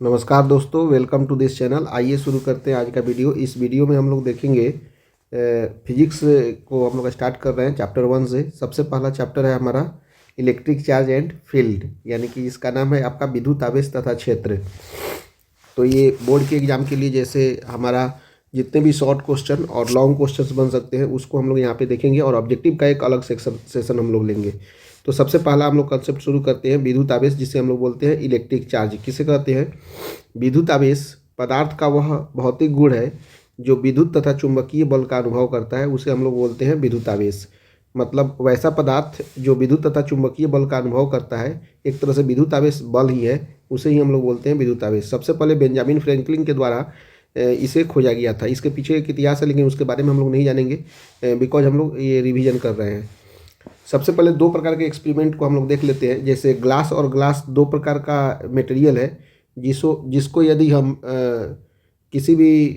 नमस्कार दोस्तों, welcome to this channel. आइए शुरू करते हैं आज का वीडियो। इस वीडियो में हम लोग देखेंगे फिजिक्स को हम लोग स्टार्ट कर रहे हैं चैप्टर 1 से। सबसे पहला चैप्टर है हमारा इलेक्ट्रिक चार्ज एंड फील्ड, यानी कि इसका नाम है आपका विद्युत आवेश तथा क्षेत्र। तो ये बोर्ड के एग्जाम के लिए जैसे हमारा जितने भी शॉर्ट क्वेश्चन और लॉन्ग क्वेश्चंस बन सकते हैं उसको हम लोग यहाँ पे देखेंगे, और ऑब्जेक्टिव का एक अलग सेशन हम लोग लेंगे। तो सबसे पहला हम लोग कंसेप्ट शुरू करते हैं विद्युत आवेश, जिसे हम लोग बोलते हैं इलेक्ट्रिक चार्ज। किसे कहते हैं? विद्युत आवेश पदार्थ का वह भौतिक गुण है जो विद्युत तथा चुंबकीय बल का अनुभव करता है, उसे हम लोग बोलते हैं विद्युत आवेश। मतलब वैसा पदार्थ जो विद्युत तथा चुंबकीय बल का अनुभव करता है, एक तरह से विद्युत आवेश बल ही है, उसे ही हम लोग बोलते हैं विद्युत आवेश। सबसे पहले बेंजामिन फ्रैंकलिन के द्वारा इसे खोजा गया था। इसके पीछे एक इतिहास है, लेकिन उसके बारे में हम लोग नहीं जानेंगे बिकॉज हम लोग ये रिवीजन कर रहे हैं। सबसे पहले दो प्रकार के एक्सपेरिमेंट को हम लोग देख लेते हैं। जैसे ग्लास और ग्लास दो प्रकार का मटेरियल है जिसको यदि हम किसी भी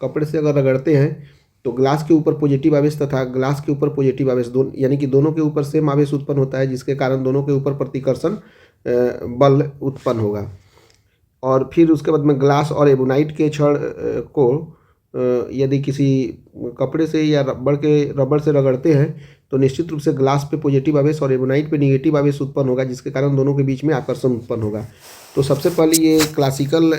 कपड़े से अगर रगड़ते हैं तो ग्लास के ऊपर पॉजिटिव आवेश तथा ग्लास के ऊपर पॉजिटिव आवेश दोनों, यानी कि दोनों के ऊपर सेम आवेश उत्पन्न होता है, जिसके कारण दोनों के ऊपर प्रतिकर्षण बल उत्पन्न होगा। और फिर उसके बाद में ग्लास और एबोनाइट के छड़ को यदि किसी कपड़े से या रबड़ से रगड़ते हैं तो निश्चित रूप से ग्लास पे पॉजिटिव आवेश और एबोनाइट पे नेगेटिव आवेश उत्पन्न होगा, जिसके कारण दोनों के बीच में आकर्षण उत्पन्न होगा। तो सबसे पहले ये क्लासिकल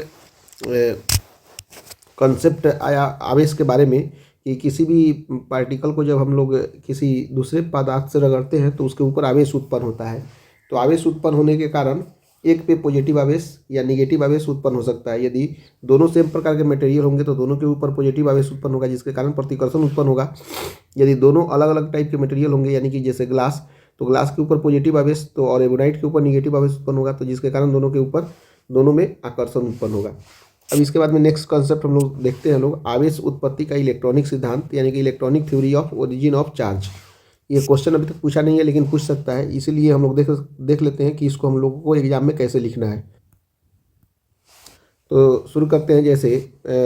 कंसेप्ट आया आवेश के बारे में कि किसी भी पार्टिकल को जब हम लोग किसी दूसरे पदार्थ से रगड़ते हैं तो उसके ऊपर आवेश उत्पन्न होता है। तो आवेश उत्पन्न होने के कारण एक पे पॉजिटिव आवेश या नेगेटिव आवेश उत्पन्न हो सकता है। यदि दोनों सेम प्रकार के मटेरियल होंगे तो दोनों के ऊपर पॉजिटिव आवेश उत्पन्न होगा, जिसके कारण प्रतिकर्षण उत्पन्न होगा। यदि दोनों अलग अलग टाइप के मटेरियल होंगे, यानी कि जैसे ग्लास, तो ग्लास के ऊपर पॉजिटिव आवेश तो और एबोनाइट के ऊपर नेगेटिव आवेश उत्पन्न होगा, तो जिसके कारण दोनों के ऊपर दोनों में आकर्षण उत्पन्न होगा। अब इसके बाद में नेक्स्ट कॉन्सेप्ट हम लोग देखते हैं आवेश उत्पत्ति का इलेक्ट्रॉनिक सिद्धांत, यानी कि electronic theory of origin of charge. ये क्वेश्चन अभी तक पूछा नहीं है लेकिन पूछ सकता है, इसीलिए हम लोग देख लेते हैं कि इसको हम लोगों को एग्जाम में कैसे लिखना है। तो शुरू करते हैं। जैसे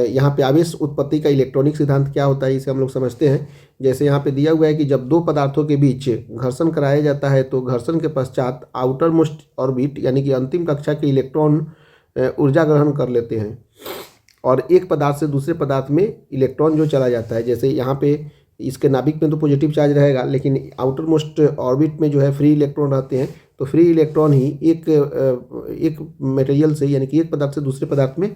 यहाँ पे आवेश उत्पत्ति का इलेक्ट्रॉनिक सिद्धांत क्या होता है, इसे हम लोग समझते हैं। जैसे यहाँ पे दिया हुआ है कि जब दो पदार्थों के बीच घर्षण कराया जाता है तो घर्षण के पश्चात आउटर मोस्ट ऑर्बिट, यानी कि अंतिम कक्षा के इलेक्ट्रॉन ऊर्जा ग्रहण कर लेते हैं और एक पदार्थ से दूसरे पदार्थ में इलेक्ट्रॉन जो चला जाता है। जैसे यहाँ पे इसके नाभिक में तो पॉजिटिव चार्ज रहेगा, लेकिन आउटर मोस्ट ऑर्बिट में जो है फ्री इलेक्ट्रॉन रहते हैं, तो फ्री इलेक्ट्रॉन ही एक मटेरियल से, यानी कि एक पदार्थ से दूसरे पदार्थ में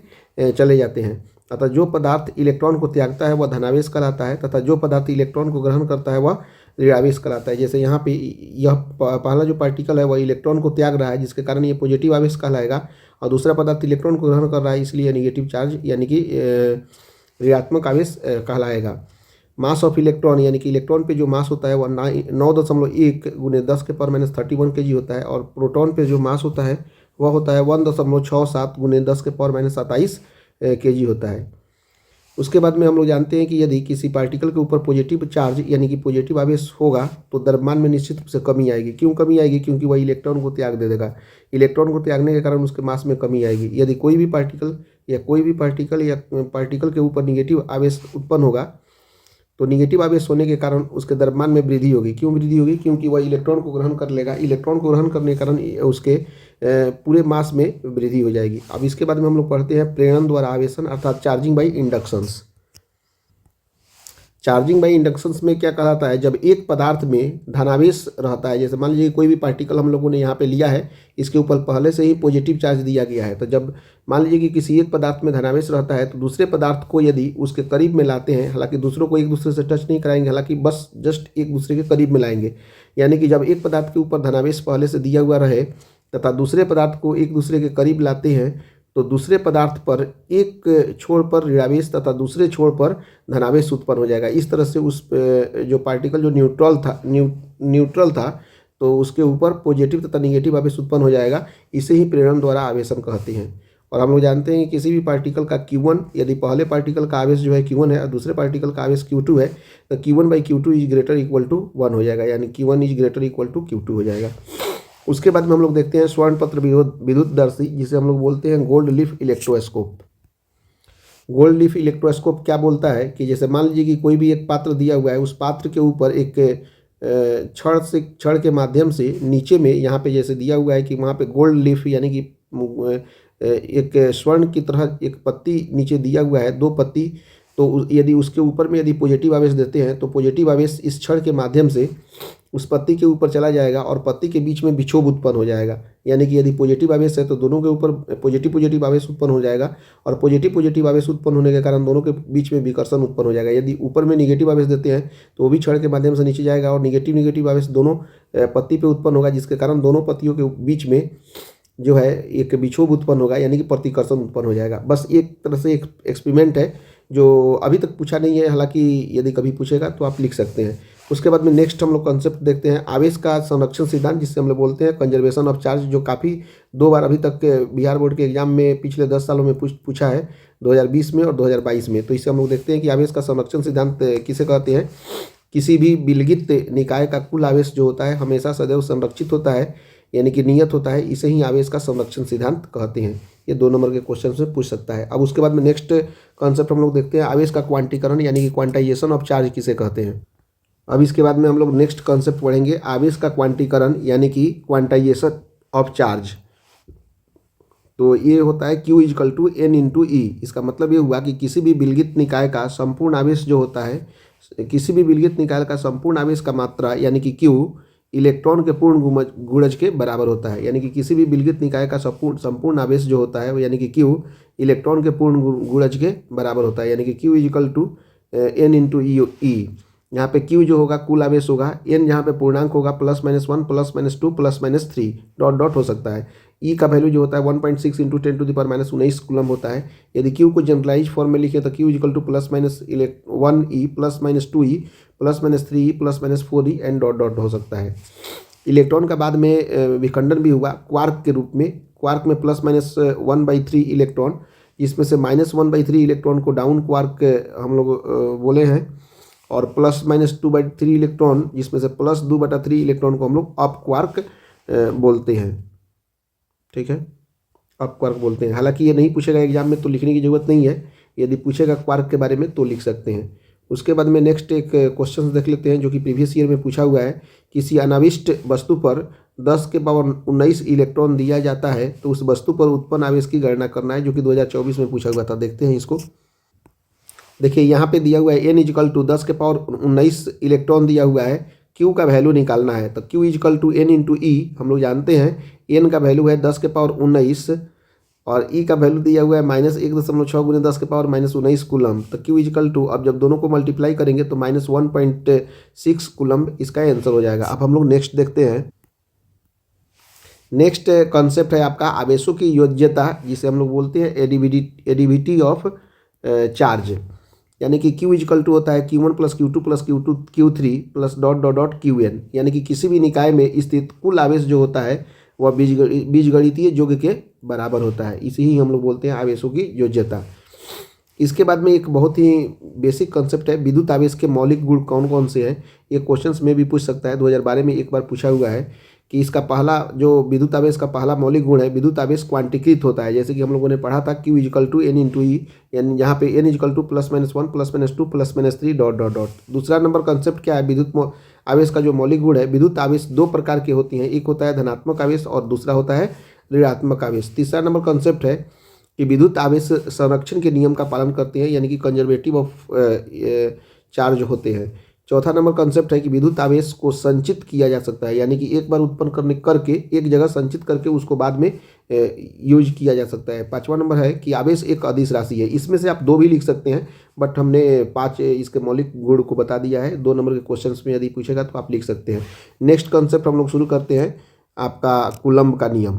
चले जाते हैं। अतः जो पदार्थ इलेक्ट्रॉन को त्यागता है वह धनावेश कहलाता है, तथा जो पदार्थ इलेक्ट्रॉन को ग्रहण करता है वह ऋणावेश कहलाता है। जैसे यहाँ पे यह पहला जो पार्टिकल है वह इलेक्ट्रॉन को त्याग रहा है, जिसके कारण ये पॉजिटिव आवेश कहलाएगा, और दूसरा पदार्थ इलेक्ट्रॉन को ग्रहण कर रहा है, इसलिए नेगेटिव चार्ज यानी कि ऋणात्मक आवेश कहलाएगा। मास ऑफ इलेक्ट्रॉन, यानी कि इलेक्ट्रॉन पे जो मास होता है वह 9.1 × 10⁻³ kg होता है, और प्रोटॉन पे जो मास होता है वह होता है 1.67 × 10⁻27 kg होता है। उसके बाद में हम लोग जानते हैं कि यदि किसी पार्टिकल के ऊपर पॉजिटिव चार्ज यानी कि पॉजिटिव आवेश होगा तो द्रव्यमान में निश्चित रूप से कमी आएगी। क्यों कमी आएगी? क्योंकि वह इलेक्ट्रॉन को त्याग दे देगा। इलेक्ट्रॉन को त्यागने के कारण उसके मास में कमी आएगी। यदि कोई भी पार्टिकल के ऊपर निगेटिव आवेश उत्पन्न होगा तो निगेटिव आवेश होने के कारण उसके द्रव्यमान में वृद्धि होगी। क्यों वृद्धि होगी? क्योंकि वह इलेक्ट्रॉन को ग्रहण कर लेगा। इलेक्ट्रॉन को ग्रहण करने के कारण उसके पूरे मास में वृद्धि हो जाएगी। अब इसके बाद में हम लोग पढ़ते हैं प्रेरण द्वारा आवेशन, अर्थात charging by inductions. Charging by inductions में क्या कहलाता है? जब एक पदार्थ में धनावेश रहता है, जैसे मान लीजिए कोई भी पार्टिकल हम लोगों ने यहाँ पे लिया है, इसके ऊपर पहले से ही पॉजिटिव चार्ज दिया गया है, तो जब मान लीजिए कि किसी एक पदार्थ में धनावेश रहता है तो दूसरे पदार्थ को यदि उसके करीब में लाते हैं, हालांकि दूसरों को एक दूसरे से टच नहीं कराएंगे, हालांकि बस जस्ट एक दूसरे के करीब में लाएंगे, यानी कि जब एक पदार्थ के ऊपर धनावेश पहले से दिया हुआ रहे तथा दूसरे पदार्थ को एक दूसरे के करीब लाते हैं तो दूसरे पदार्थ पर एक छोर पर ऋणावेश तथा दूसरे छोर पर धनावेश उत्पन्न हो जाएगा। इस तरह से उस जो पार्टिकल जो न्यूट्रल था तो उसके ऊपर पॉजिटिव तथा निगेटिव आवेश उत्पन्न हो जाएगा। इसे ही प्रेरण द्वारा आवेशन कहते हैं। और हम लोग जानते हैं कि किसी भी पार्टिकल का Q1, यदि पहले पार्टिकल का आवेश जो है Q1 है और दूसरे पार्टिकल का आवेश Q2 है, तो Q1/Q2 is greater equal to 1 हो जाएगा, यानी Q1 is greater equal to Q2 हो जाएगा। उसके बाद में हम लोग देखते हैं स्वर्ण पत्र विद्युतदर्शी, जिसे हम लोग बोलते हैं gold leaf electroscope. Gold leaf electroscope क्या बोलता है कि जैसे मान लीजिए कि कोई भी एक पात्र दिया हुआ है, उस पात्र के ऊपर एक छड़ के माध्यम से नीचे में यहाँ पे जैसे दिया हुआ है कि वहाँ पे गोल्ड लीफ यानी कि एक स्वर्ण की तरह एक पत्ती नीचे दिया हुआ है, 2 पत्ती, तो यदि उसके ऊपर में यदि पॉजिटिव आवेश देते हैं तो पॉजिटिव आवेश इस छड़ के माध्यम से उस पत्ती के ऊपर चला जाएगा और पत्ती के बीच में विक्षोभ उत्पन्न हो जाएगा। यानी कि यदि पॉजिटिव आवेश है तो दोनों के ऊपर पॉजिटिव आवेश उत्पन्न हो जाएगा और पॉजिटिव आवेश उत्पन्न होने के कारण दोनों के बीच में विकर्षण उत्पन्न हो जाएगा। यदि ऊपर में निगेटिव आवेश देते हैं तो वो भी छड़ के माध्यम से नीचे जाएगा और निगेटिव आवेश दोनों पत्ती पे उत्पन्न होगा, जिसके कारण दोनों पत्तियों के बीच में जो है एक विक्षोभ उत्पन्न होगा, यानी कि प्रतिकर्षण उत्पन्न हो जाएगा। बस एक तरह से एक एक्सपेरिमेंट है जो अभी तक पूछा नहीं है, हालांकि यदि कभी पूछेगा तो आप लिख सकते हैं। उसके बाद में नेक्स्ट हम लोग कॉन्सेप्ट देखते हैं आवेश का संरक्षण सिद्धांत, जिससे हम लोग बोलते हैं कंजर्वेशन ऑफ चार्ज, जो काफ़ी 2 बार अभी तक के बिहार बोर्ड के एग्जाम में पिछले 10 सालों में पूछा है, 2020 में और 2022 में। तो इससे हम लोग देखते हैं कि आवेश का संरक्षण सिद्धांत किसे कहते हैं। किसी भी विलगित निकाय का कुल आवेश जो होता है हमेशा सदैव संरक्षित होता है, यानी कि नियत होता है, इसे ही आवेश का संरक्षण सिद्धांत कहते हैं। ये 2 नंबर के क्वेश्चन से पूछ सकता है। अब उसके बाद में नेक्स्ट कॉन्सेप्ट हम लोग देखते हैं आवेश का क्वांटीकरण, यानी कि क्वांटाइजेशन ऑफ चार्ज किसे कहते हैं। अब इसके बाद में हम लोग नेक्स्ट कॉन्सेप्ट पढ़ेंगे आवेश का क्वांटीकरण, यानी कि क्वांटाइजेशन ऑफ चार्ज। तो ये होता है Q is equal to N into E. इसका मतलब ये हुआ कि किसी भी विलगित निकाय का संपूर्ण आवेश जो होता है, किसी भी विलगित निकाय का संपूर्ण आवेश का मात्रा यानी कि Q इलेक्ट्रॉन के पूर्ण गुणज के बराबर होता है। यानी कि किसी भी विलगित निकाय का संपूर्ण आवेश जो होता है वो यानी कि Q इलेक्ट्रॉन के पूर्ण गुणज के बराबर होता है, यानी कि Q is equal to N into E. यहाँ पे Q जो होगा कुल आवेश होगा, N यहाँ पे पूर्णांक होगा, +-1 +-2 +-3 डॉट डॉट हो सकता है। E का वैल्यू जो होता है 1.6 इंटू 10⁻⁹ कूलम होता है। यदि Q को जनरलाइज फॉर्म में लिखे तो Q is equal to +-1E +-2E +-3E +-4E and dot dot हो सकता है। इलेक्ट्रॉन का बाद में विखंडन भी हुआ क्वार्क के रूप में। क्वार्क में +-1/3 इलेक्ट्रॉन, जिसमें से -1/3 इलेक्ट्रॉन को डाउन क्वार्क हम लोग बोले हैं और +-2/3 इलेक्ट्रॉन, जिसमें से +2/3 इलेक्ट्रॉन को हम लोग अप क्वार्क बोलते हैं। ठीक है, अप क्वार्क बोलते हैं। हालांकि ये नहीं पूछेगा एग्जाम में तो लिखने की जरूरत नहीं है, यदि पूछेगा क्वार्क के बारे में तो लिख सकते हैं। उसके बाद में नेक्स्ट एक क्वेश्चन देख लेते हैं जो कि प्रीवियस ईयर में पूछा हुआ है। किसी अनाविष्ट वस्तु पर 10⁻19 इलेक्ट्रॉन दिया जाता है तो उस वस्तु पर उत्पन्न आवेश की गणना करना है, जो कि 2024 में पूछा हुआ था। देखते हैं इसको। देखिए यहाँ पे दिया हुआ है N इजकल टू 10⁻19 इलेक्ट्रॉन दिया हुआ है, Q का वैल्यू निकालना है। तो Q is equal to N into E हम लोग जानते हैं, N का वैल्यू है 10⁻19 और E का वैल्यू दिया हुआ है -1.6 × 10⁻−19 कूलम। तो Q इजकल टू, अब जब दोनों को मल्टीप्लाई करेंगे तो -1.6 कूलम इसका आंसर हो जाएगा। अब हम लोग नेक्स्ट देखते हैं। नेक्स्ट कॉन्सेप्ट है आपका आवेशों की योज्यता, जिसे हम लोग बोलते हैं एडिविटी ऑफ चार्ज, यानी कि Q इजकल टू होता है Q1 + Q2 + Q3 + dot dot dot Qn, यानी कि किसी भी निकाय में स्थित कुल आवेश जो होता है वह बीजगणितीय योग के बराबर होता है। इसी ही हम लोग बोलते हैं आवेशों की योज्यता। इसके बाद में एक बहुत ही बेसिक कंसेप्ट है विद्युत आवेश के मौलिक गुण कौन कौन से हैं। ये क्वेश्चंस में भी पूछ सकता है, 2012 में एक बार पूछा हुआ है कि इसका पहला जो विद्युत आवेश का पहला मौलिक गुण है, विद्युत आवेश क्वांटीकृत होता है। जैसे कि हम लोगों ने पढ़ा था Q is equal to N into E, यानी यहाँ पे N is equal to +-1 +-2 +-3 dot dot dot. दूसरा नंबर कंसेप्ट क्या है, विद्युत आवेश का जो मौलिक गुण है, विद्युत आवेश 2 प्रकार के होती हैं, एक होता है धनात्मक आवेश और दूसरा होता है ऋणात्मक आवेश। तीसरा नंबर कंसेप्ट है कि विद्युत आवेश संरक्षण के नियम का पालन करते हैं, यानी कि कंजर्वेटिव ऑफ चार्ज होते हैं। चौथा नंबर कंसेप्ट है कि विद्युत आवेश को संचित किया जा सकता है, यानी कि एक बार उत्पन्न करके एक जगह संचित करके उसको बाद में यूज किया जा सकता है। पांचवा नंबर है कि आवेश एक अदिश राशि है। इसमें से आप 2 भी लिख सकते हैं, बट हमने 5 इसके मौलिक गुण को बता दिया है। 2 नंबर के क्वेश्चंस में यदि पूछेगा तो आप लिख सकते हैं। नेक्स्ट कंसेप्ट हम लोग शुरू करते हैं आपका कूलम्ब का नियम।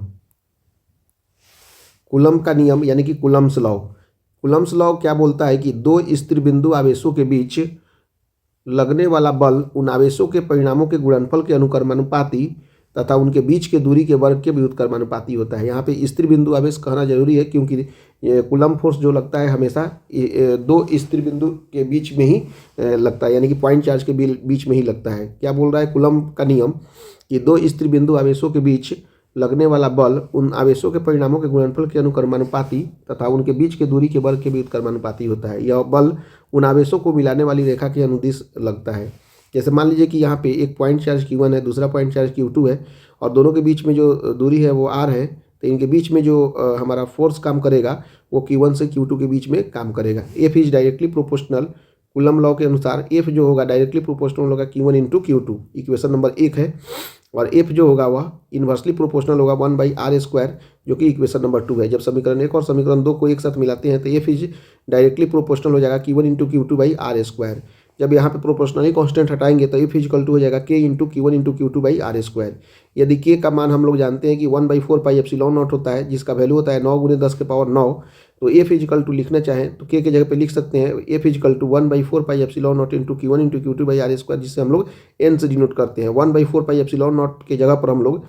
कूलम्ब का नियम यानी कि कूलम्ब्स लॉ। कूलम्ब्स लॉ क्या बोलता है कि 2 स्थिर बिंदु आवेशों के बीच लगने वाला बल उन आवेशों के परिणामों के गुणनफल के अनुक्रमानुपाती तथा उनके बीच के दूरी के वर्ग के व्युत्क्रमानुपाती होता है। यहाँ पे स्थिर बिंदु आवेश कहना जरूरी है, क्योंकि कूलम्ब फोर्स जो लगता है हमेशा 2 स्थिर बिंदु के बीच में ही लगता है, यानी कि पॉइंट चार्ज के बीच में ही लगता है। क्या बोल रहा है कूलम्ब का नियम कि 2 स्थिर बिंदु आवेशों के बीच लगने वाला बल उन आवेशों के परिणामों के गुणनफल के अनुक्रमानुपाती तथा उनके बीच के दूरी के वर्ग के व्युत्क्रमानुपाती होता है। यह बल उन आवेशों को मिलाने वाली रेखा के अनुदिश लगता है। जैसे मान लीजिए कि यहाँ पे एक पॉइंट चार्ज Q1 है, दूसरा पॉइंट चार्ज Q2 है और दोनों के बीच में जो दूरी है वो R है, तो इनके बीच में जो हमारा फोर्स काम करेगा वो Q1 से Q2 के बीच में काम करेगा। F is directly proportional, coulomb law के अनुसार F जो होगा डायरेक्टली प्रोपोर्शनल होगा Q1 into Q2, equation number 1 है। और F जो होगा वह इन्वर्सली प्रोपोर्शनल होगा 1/r², जो कि इक्वेशन नंबर 2 है। जब समीकरण 1 और समीकरण 2 को एक साथ मिलाते हैं तो F इज डायरेक्टली प्रोपोर्शनल हो जाएगा Q1 इंटू Q2/r²। जब यहाँ पे प्रोपोर्शनली कांस्टेंट हटाएंगे तो F इक्वल टू हो जाएगा K into Q1 into Q2/r²। यदि K का मान हम लोग जानते हैं कि 1/4πε0 होता है, जिसका वैल्यू होता है 9 × 10⁹, तो F इक्वल टू लिखना चाहें तो K के जगह पे लिख सकते हैं F equal to 1/4πε0 into Q1 into Q2/r², जिससे हम लोग n से डिनोट करते हैं। 1/4πε0 के जगह पर हम लोग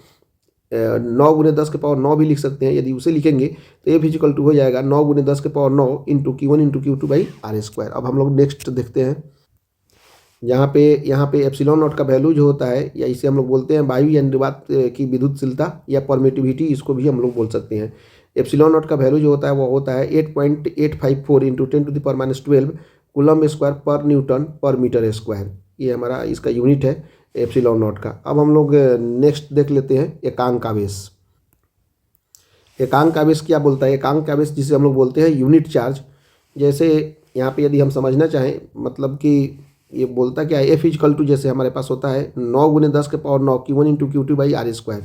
9 × 10⁹ भी लिख सकते हैं। यदि उसे लिखेंगे तो F इक्वल टू हो जाएगा 9 × 10⁹ इंटू Q1 इंटू Q2/r²। अब हम लोग नेक्स्ट देखते हैं। यहाँ पे ε0 का वैल्यू जो होता है, या इसे हम लोग बोलते हैं वायु या निर्वात की विद्युतशीलता या परमिटिविटी, इसको भी हम लोग बोल सकते हैं। ε0 का वैल्यू जो होता है वो होता है 8.854 इंटू 10⁻12 कूलम स्क्वायर पर न्यूटन पर मीटर स्क्वायर। ये हमारा इसका यूनिट है ε0 का। अब हम लोग नेक्स्ट देख लेते हैं एकांक आवेश। एकांक आवेश क्या बोलता है? एकांक आवेश जिसे हम लोग बोलते हैं यूनिट चार्ज। जैसे यहाँ पे यदि हम समझना चाहें, मतलब कि ये बोलता क्या है, F इक्वल टू जैसे हमारे पास होता है 9 × 10⁹ Q1 इंटू Q2/r²।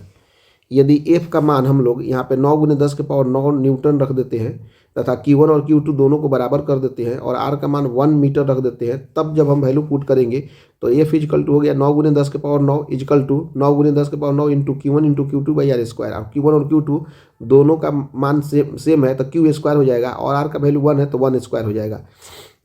यदि F का मान हम लोग यहाँ पे 9 × 10⁹ न्यूटन रख देते हैं तथा Q1 और Q2 दोनों को बराबर कर देते हैं और R का मान 1 मीटर रख देते हैं, तब जब हम वैल्यू पुट करेंगे तो F इक्वल टू हो गया 9 × 10⁹ equal to 9 × 10⁹ into Q1 into Q2/r²। और Q1 और Q2 दोनों का मान सेम है तो Q² हो जाएगा, और R का वैल्यू 1 है तो 1² हो जाएगा।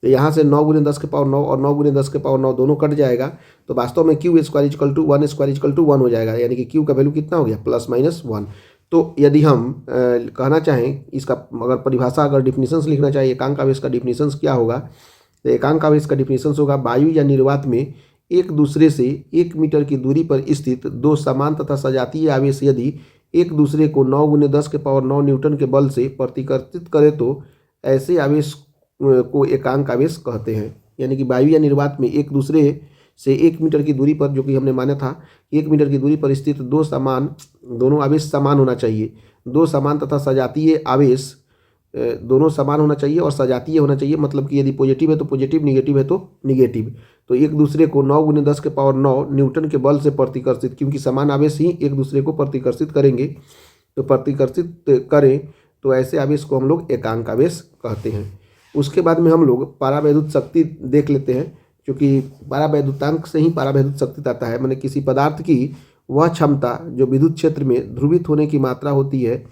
तो यहाँ से 9 × 10⁹ और 9 × 10⁹ दोनों कट जाएगा, तो वास्तव में Q² equal to 1² equal to 1 हो जाएगा, यानी कि Q का वैल्यू कितना हो गया +-1। तो यदि हम कहना चाहें इसका अगर परिभाषा, अगर डिफिनीशंस लिखना चाहिए एकांक आवेश का डिफिनीशंस क्या होगा, तो एकांक आवेश का डिफिनीशंस होगा वायु या निर्वात में एक दूसरे से 1 मीटर की दूरी पर स्थित दो समान तथा सजातीय आवेश यदि एक दूसरे को 9 × 10⁹ न्यूटन के बल से प्रतिकर्षित करे तो ऐसे आवेश को एकांक आवेश कहते हैं। यानी कि वायु या निर्वात में एक दूसरे से 1 मीटर की दूरी पर, जो कि हमने माना था 1 मीटर की दूरी पर स्थित दोनों आवेश समान होना चाहिए। दो समान तथा सजातीय आवेश दोनों समान होना चाहिए और सजातीय होना चाहिए, मतलब कि यदि पॉजिटिव है तो पॉजिटिव, निगेटिव है तो निगेटिव। तो एक दूसरे को 9 × 10⁹ न्यूटन के बल से प्रतिकर्षित, क्योंकि समान आवेश ही एक दूसरे को प्रतिकर्षित करेंगे, तो प्रतिकर्षित करें तो ऐसे आवेश को हम लोग एकांक आवेश कहते हैं। उसके बाद में हम लोग परावैद्युत शक्ति देख लेते हैं, क्योंकि परावैद्युतांक से ही परावैद्युत शक्ति आता है। मैंने किसी पदार्थ की वह क्षमता जो विद्युत क्षेत्र में ध्रुवित होने की मात्रा होती है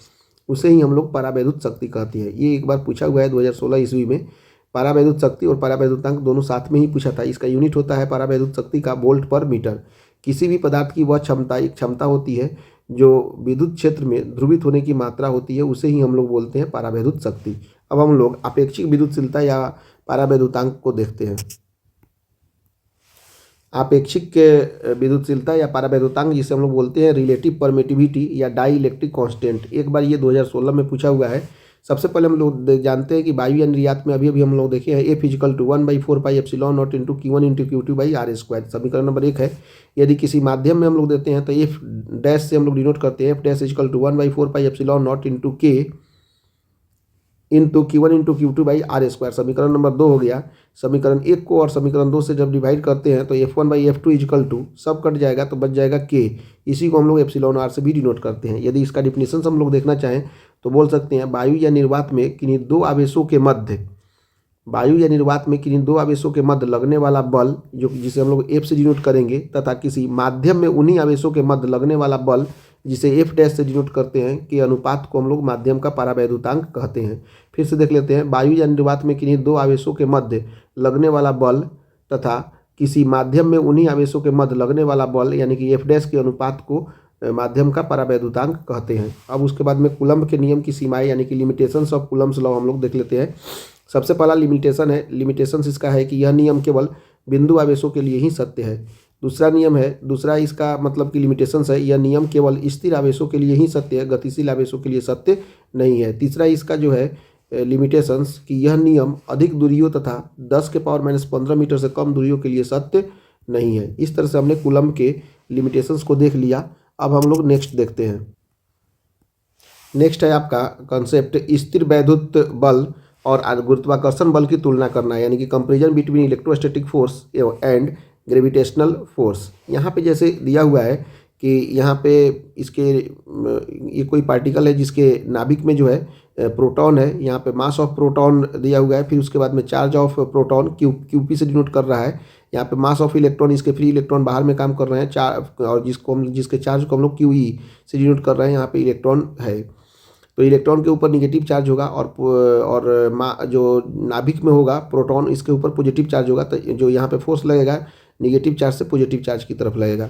उसे ही हम लोग परावैद्युत शक्ति कहते हैं। ये एक बार पूछा हुआ है 2016 ईस्वी में। परावैद्युत शक्ति और परावैद्युतांक दोनों साथ में ही पूछा था। इसका यूनिट होता है परावैद्युत शक्ति का वोल्ट पर मीटर। किसी भी पदार्थ की वह क्षमता, एक क्षमता होती है जो विद्युत क्षेत्र में ध्रुवित होने की मात्रा होती है, उसे ही हम लोग बोलते हैं परावैद्युत शक्ति। अब हम लोग अपेक्षिक विद्युतशीलता या परावैद्युतांक को देखते हैं। अपेक्षिक विद्युतशीलता या परावैद्युतांक जिसे हम लोग बोलते हैं रिलेटिव परमिटिविटी या डाई इलेक्ट्रिक कांस्टेंट, एक बार ये 2016 में पूछा हुआ है। सबसे पहले हम लोग जानते हैं कि वायु या निर्वात में अभी हम लोग देखे हैं F equal to 1/4πε0 into Q1 into Q2/r², समीकरण नंबर 1 है। यदि किसी माध्यम में हम लोग देते हैं तो F डैश से हम लोग डिनोट करते हैं, F dash equal to 1/4πε0 into K into Q1 into Q2/r², समीकरण नंबर 2 हो गया। समीकरण 1 को और समीकरण 2 से जब डिवाइड करते हैं तो F1/F2 इक्वल टू सब कट जाएगा तो बच जाएगा K। इसी को हम लोग ε0r से भी डिनोट करते हैं। यदि इसका डिफिनीशन हम लोग देखना चाहें तो बोल सकते हैं वायु या निर्वात में किन्हीं दो आवेशों के मध्य लगने वाला बल, जो जिसे हम लोग F से डिनोट करेंगे, तथा किसी माध्यम में उन्हीं आवेशों के मध्य लगने वाला बल जिसे F डैश से डिनोट करते हैं के अनुपात को हम लोग माध्यम का परावैद्युतांक कहते हैं। फिर से देख लेते हैं, वायु या निर्वात में किन्हीं दो आवेशों के मध्य लगने वाला बल तथा किसी माध्यम में उन्हीं आवेशों के मध्य लगने वाला बल यानी कि F डैश के अनुपात को माध्यम का परावैद्युतांक कहते हैं। अब उसके बाद में कूलम्ब के नियम की सीमाएं यानी कि लिमिटेशंस ऑफ कूलम्ब्स लॉ हम लोग देख लेते हैं। सबसे पहला लिमिटेशन है, लिमिटेशंस इसका है कि यह नियम केवल बिंदु आवेशों के लिए ही सत्य है। दूसरा इसका मतलब कि लिमिटेशंस है, यह नियम केवल स्थिर आवेशों के लिए ही सत्य है, गतिशील आवेशों के लिए सत्य नहीं है। तीसरा इसका जो है लिमिटेशंस कि यह नियम अधिक दूरियों तथा 10⁻⁻15 मीटर से कम दूरियों के लिए सत्य नहीं है। इस तरह से हमने कूलम्ब के लिमिटेशंस को देख लिया। अब हम लोग नेक्स्ट देखते हैं। नेक्स्ट है आपका कंसेप्ट स्थिर वैद्युत बल और गुरुत्वाकर्षण बल की तुलना करना है, यानी कि comparison between electrostatic force and gravitational force. यहाँ पे जैसे दिया हुआ है कि यहाँ पे इसके ये कोई पार्टिकल है जिसके नाभिक में जो है प्रोटॉन है, यहाँ पे मास ऑफ प्रोटॉन दिया हुआ है, फिर उसके बाद में चार्ज ऑफ प्रोटॉन क्यूपी से डिनोट कर रहा है। यहाँ पे मास ऑफ इलेक्ट्रॉन, इसके फ्री इलेक्ट्रॉन बाहर में काम कर रहे हैं, और जिसके चार्ज को हम लोग क्यूई से डिनोट कर रहे हैं, यहाँ पे इलेक्ट्रॉन है। तो इलेक्ट्रॉन के ऊपर निगेटिव चार्ज होगा और जो नाभिक में होगा प्रोटॉन, इसके ऊपर पॉजिटिव चार्ज होगा। तो जो यहाँ पे फोर्स लगेगा निगेटिव चार्ज से पॉजिटिव चार्ज की तरफ लगेगा।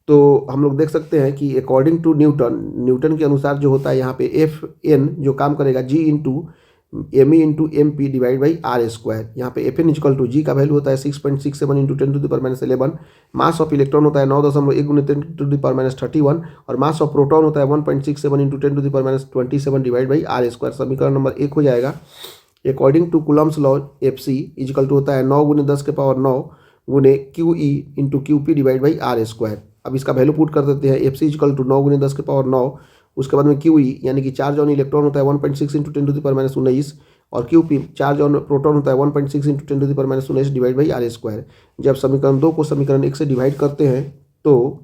तो हम लोग देख सकते हैं कि अकॉर्डिंग टू न्यूटन के अनुसार जो होता है यहाँ पे एफ एन जो काम करेगा G into M E into M P divide by R square. यहाँ पे F N equal to G का वैल्यू होता है 6.67 इंटू 10⁻11। मास ऑफ इलेक्ट्रॉन होता है 9.1 गुणित 10⁻31 और मास ऑफ प्रोटॉन होता है 1.67 into 10⁻27 divide by R square. समीकरण नंबर 1 हो जाएगा। According to Coulomb's law F C equal to होता है 9 गुणे 10⁻9 गुणे Q E into Q P divide by R square. अब इसका वैल्यू पुट कर देते हैं। एफ सी इक्वल टू 9 गुणे 10⁻9, उसके बाद में क्यू ई यानी कि चार्ज ऑन इलेक्ट्रॉन होता है 1.6 इंटू 10⁻19 और Q P charge on proton होता है 1.6 into 10⁻19 divide by R square. जब समीकरण 2 को समीकरण 1 से डिवाइड करते हैं तो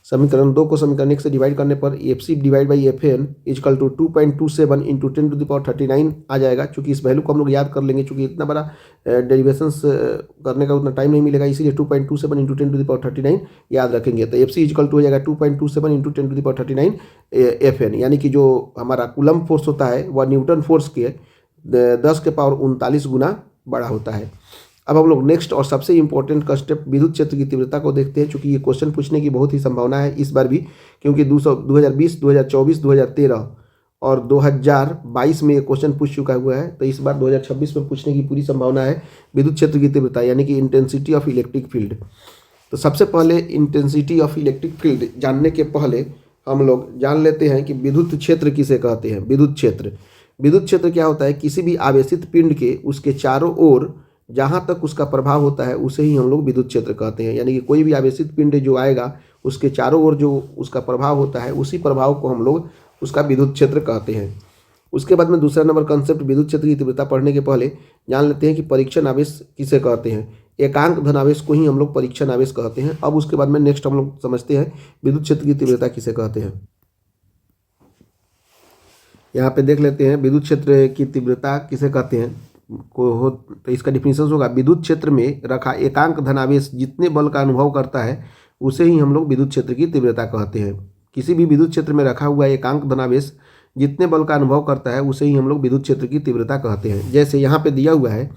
समीकरण 2 को समीकरण 1 से डिवाइड करने पर F C divide by F N equal to 2.27 into 10⁻39 आ जाएगा। चूँकि इस वैल्यू को हम लोग याद कर लेंगे, चूँकि इतना बड़ा डेरिवेशंस करने का उतना टाइम नहीं मिलेगा, इसीलिए 2.27 इंटू 10⁻39 याद रखेंगे। तो एफ सी इजकल टू हो जाएगा 2.27 इंटू 10⁻39 एफ एन, यानी कि जो हमारा कूलम फोर्स होता है वह न्यूटन फोर्स के 10⁻39 गुना बड़ा होता है। अब हम लोग नेक्स्ट और सबसे इंपॉर्टेंट कंसेप्ट विद्युत क्षेत्र की तीव्रता को देखते हैं, क्योंकि ये क्वेश्चन पूछने की बहुत ही संभावना है इस बार भी, क्योंकि 2020, 2024, 2013 और 2022 में ये क्वेश्चन पूछ चुका हुआ है। तो इस बार 2026 में पूछने की पूरी संभावना है विद्युत क्षेत्र की तीव्रता, यानी कि इंटेंसिटी ऑफ इलेक्ट्रिक फील्ड। तो सबसे पहले इंटेंसिटी ऑफ इलेक्ट्रिक फील्ड जानने के पहले हम लोग जान लेते हैं कि विद्युत क्षेत्र किसे कहते हैं। विद्युत क्षेत्र क्या होता है? किसी भी आवेशित पिंड के उसके चारों ओर जहाँ तक उसका प्रभाव होता है उसे ही हम लोग विद्युत क्षेत्र कहते हैं। यानी कि कोई भी आवेशित पिंड जो आएगा उसके चारों ओर जो उसका प्रभाव होता है उसी प्रभाव को हम लोग उसका विद्युत क्षेत्र कहते हैं। उसके बाद में दूसरा नंबर कंसेप्ट विद्युत क्षेत्र की तीव्रता पढ़ने के पहले जान लेते हैं कि परीक्षण आवेश किसे कहते हैं। एकांक धनावेश को ही हम लोग परीक्षण आवेश कहते हैं। अब उसके बाद में नेक्स्ट हम लोग समझते हैं विद्युत क्षेत्र की तीव्रता किसे कहते हैं। यहाँ पे देख लेते हैं विद्युत क्षेत्र की तीव्रता किसे कहते हैं तो इसका डिफिनीशन होगा विद्युत क्षेत्र में रखा एकांक धनावेश जितने बल का अनुभव करता है उसे ही हम लोग विद्युत क्षेत्र की तीव्रता कहते हैं। किसी भी विद्युत क्षेत्र में रखा हुआ एकांक धनावेश जितने बल का अनुभव करता है उसे ही हम लोग विद्युत क्षेत्र की तीव्रता कहते हैं। जैसे यहाँ पे दिया हुआ है,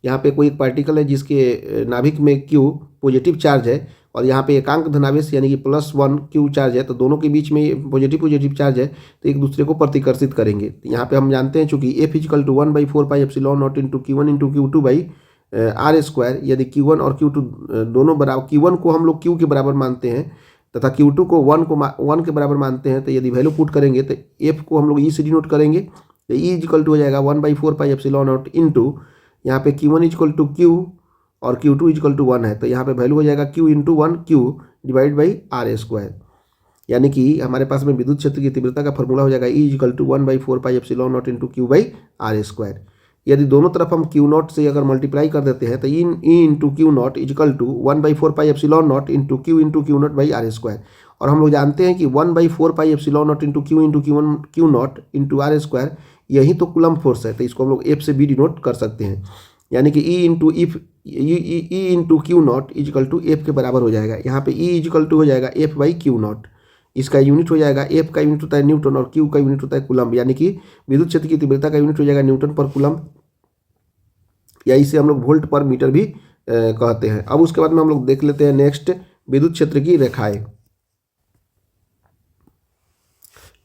यहाँ पे कोई एक पार्टिकल है जिसके नाभिक में क्यू पॉजिटिव चार्ज है और यहाँ पे एकांक धनावेश यानी कि +1 क्यू चार्ज है, तो दोनों के बीच में पॉजिटिव चार्ज है तो एक दूसरे को प्रतिकर्षित करेंगे। तो यहाँ पे हम जानते हैं चूंकि F equal to 1/4πε0 into Q1 into Q2 by R square. यदि Q1 और Q2 दोनों बराबर, Q1 को हम लोग Q के बराबर मानते हैं तथा Q2 को 1 के बराबर मानते हैं, तो यदि वैल्यू पुट करेंगे तो F को हम लोग E से डिनोट करेंगे। तो E इक्वल टू हो जाएगा 1/4πε0 इंटू यहाँ पे Q1 इक्वल टू Q और Q2 इक्वल टू 1 है, तो यहाँ पे वैल्यू हो जाएगा Q into 1 Q divide by R square. यानी कि हमारे पास में विद्युत क्षेत्र की तीव्रता का फॉर्मूला हो जाएगा E equal to 1/4πε0 into Q by R square. यदि दोनों तरफ हम Q0 से अगर मल्टीप्लाई कर देते हैं तो E into Q0 equal to 1/4πε0 into Q0 by R square. और हम लोग जानते हैं कि 1/4πε0 into Q0 into are square यही तो कूलम फोर्स है, तो इसको हम लोग F से भी डिनोट कर सकते हैं। यानी कि E into Q0 equal to F के बराबर हो जाएगा। यहाँ पे E इक्वल टू हो जाएगा F बाई Q0। इसका यूनिट हो जाएगा, F का यूनिट होता है न्यूटन और Q का यूनिट होता है कूलम, यानी कि विद्युत क्षेत्र की तीव्रता का यूनिट हो जाएगा न्यूटन पर कूलम, या इसे हम लोग वोल्ट पर मीटर भी कहते हैं। अब उसके बाद में हम लोग देख लेते हैं नेक्स्ट विद्युत क्षेत्र की रेखाएं।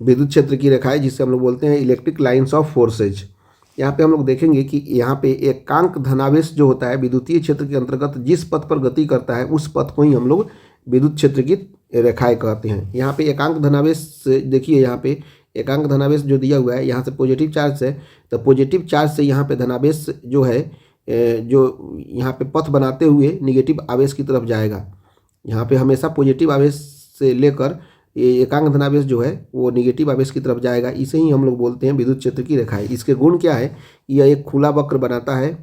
विद्युत क्षेत्र की रेखाएं जिससे हम लोग बोलते हैं इलेक्ट्रिक लाइन्स ऑफ फोर्सेज। यहाँ पे हम लोग देखेंगे कि यहाँ पे एकांक धनावेश जो होता है विद्युतीय क्षेत्र के अंतर्गत जिस पथ पर गति करता है उस पथ को ही हम लोग विद्युत क्षेत्र की रेखाएं कहते हैं। यहाँ पे एकांक धनावेश देखिए, यहाँ पे एकांक धनावेश जो दिया हुआ है यहाँ से पॉजिटिव चार्ज से, तो पॉजिटिव चार्ज से यहाँ पे धनावेश जो है जो यहाँ पे पथ बनाते हुए निगेटिव आवेश की तरफ जाएगा। यहाँ पे हमेशा पॉजिटिव आवेश से लेकर ये एकांक धनावेश जो है वो निगेटिव आवेश की तरफ जाएगा। इसे ही हम लोग बोलते हैं विद्युत क्षेत्र की रेखाएं। इसके गुण क्या है? यह एक खुला वक्र बनाता है।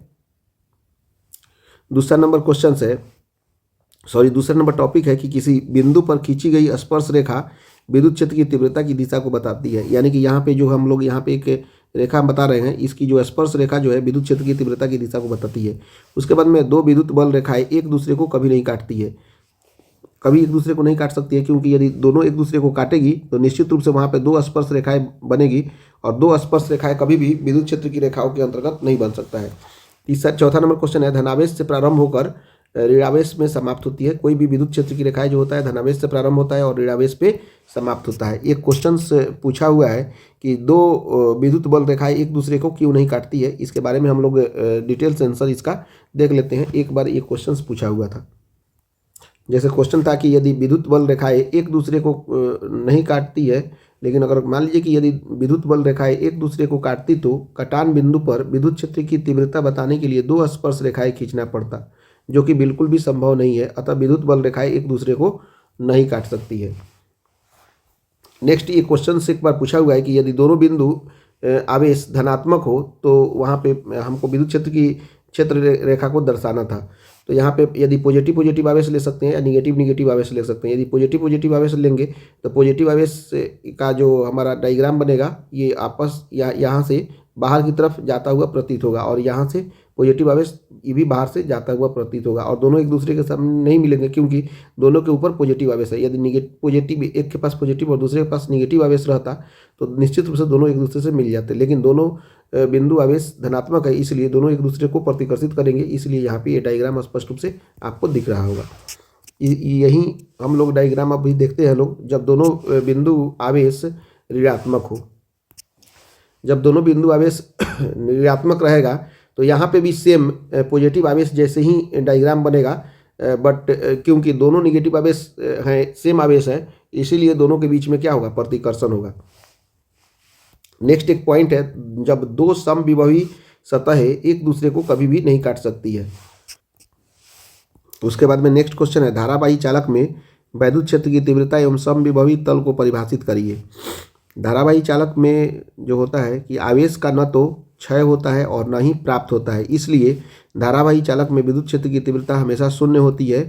दूसरा नंबर टॉपिक है कि किसी बिंदु पर खींची गई स्पर्श रेखा विद्युत क्षेत्र की तीव्रता की दिशा को बताती है। यानी कि यहाँ पे जो हम लोग यहाँ पे एक रेखा बता रहे हैं, इसकी जो स्पर्श रेखा जो है विद्युत क्षेत्र की तीव्रता की दिशा को बताती है। उसके बाद में दो विद्युत बल रेखाएं एक दूसरे को कभी नहीं काटती है, कभी एक दूसरे को नहीं काट सकती है, क्योंकि यदि दोनों एक दूसरे को काटेगी तो निश्चित रूप से वहाँ पे दो स्पर्श रेखाएं बनेगी, और दो स्पर्श रेखाएं कभी भी विद्युत क्षेत्र की रेखाओं के अंतर्गत नहीं बन सकता है। चौथा नंबर क्वेश्चन है, धनावेश से प्रारंभ होकर ऋणावेश में समाप्त होती है। कोई भी विद्युत क्षेत्र की रेखाएं जो होता है धनावेश से प्रारंभ होता है और ऋणावेश पे समाप्त होता है। एक क्वेश्चन पूछा हुआ है कि दो विद्युत बल रेखाएं एक दूसरे को क्यों नहीं काटती है। इसके बारे में हम लोग डिटेल से आंसर इसका देख लेते हैं। एक बार ये क्वेश्चन पूछा हुआ था, जैसे क्वेश्चन था कि यदि विद्युत बल रेखाएं एक दूसरे को नहीं काटती है, लेकिन अगर मान लीजिए कि यदि विद्युत बल रेखाएं एक दूसरे को काटती तो कटान बिंदु पर विद्युत क्षेत्र की तीव्रता बताने के लिए दो स्पर्श रेखाएं खींचना पड़ता, जो कि बिल्कुल भी संभव नहीं है। अतः विद्युत बल रेखाएं एक दूसरे को नहीं काट सकती है। नेक्स्ट ये क्वेश्चन से एक बार पूछा हुआ है कि यदि दोनों बिंदु आवेश धनात्मक हो तो वहाँ पे हमको विद्युत क्षेत्र की क्षेत्र रेखा को दर्शाना था। तो यहाँ पे यदि पॉजिटिव आवेश ले सकते हैं या निगेटिव आवेश ले सकते हैं। यदि पॉजिटिव आवेश लेंगे तो पॉजिटिव आवेश का जो हमारा डायग्राम बनेगा ये आपस यहाँ से बाहर की तरफ जाता हुआ प्रतीत होगा, और यहाँ से पॉजिटिव आवेश ये भी बाहर से जाता हुआ प्रतीत होगा, और दोनों एक दूसरे के सामने नहीं मिलेंगे क्योंकि दोनों के ऊपर पॉजिटिव आवेश है। यदि पॉजिटिव एक के पास पॉजिटिव और दूसरे के पास निगेटिव आवेश रहता तो निश्चित रूप से दोनों एक दूसरे से मिल जाते, लेकिन दोनों बिंदु आवेश धनात्मक है, इसलिए दोनों एक दूसरे को प्रतिकर्षित करेंगे। इसलिए यहाँ पे ये डायग्राम स्पष्ट रूप से आपको दिख रहा होगा। यही हम लोग डायग्राम अभी देखते हैं लोग, जब दोनों बिंदु आवेश ऋणात्मक हो। जब दोनों बिंदु आवेश ऋणात्मक रहेगा तो यहाँ पे भी सेम पॉजिटिव आवेश जैसे ही डायग्राम बनेगा, बट क्योंकि दोनों निगेटिव आवेश हैं, सेम आवेश है, इसीलिए दोनों के बीच में क्या होगा? प्रतिकर्षण होगा। नेक्स्ट एक पॉइंट है, जब दो समविभवी सतहें एक दूसरे को कभी भी नहीं काट सकती है। उसके बाद में नेक्स्ट क्वेश्चन है, धारावाही चालक में वैद्युत क्षेत्र की तीव्रता एवं समविभवी तल को परिभाषित करिए। धारावाही चालक में जो होता है कि आवेश का न तो क्षय होता है और न ही प्राप्त होता है, इसलिए धारावाही चालक में विद्युत क्षेत्र की तीव्रता हमेशा शून्य होती है।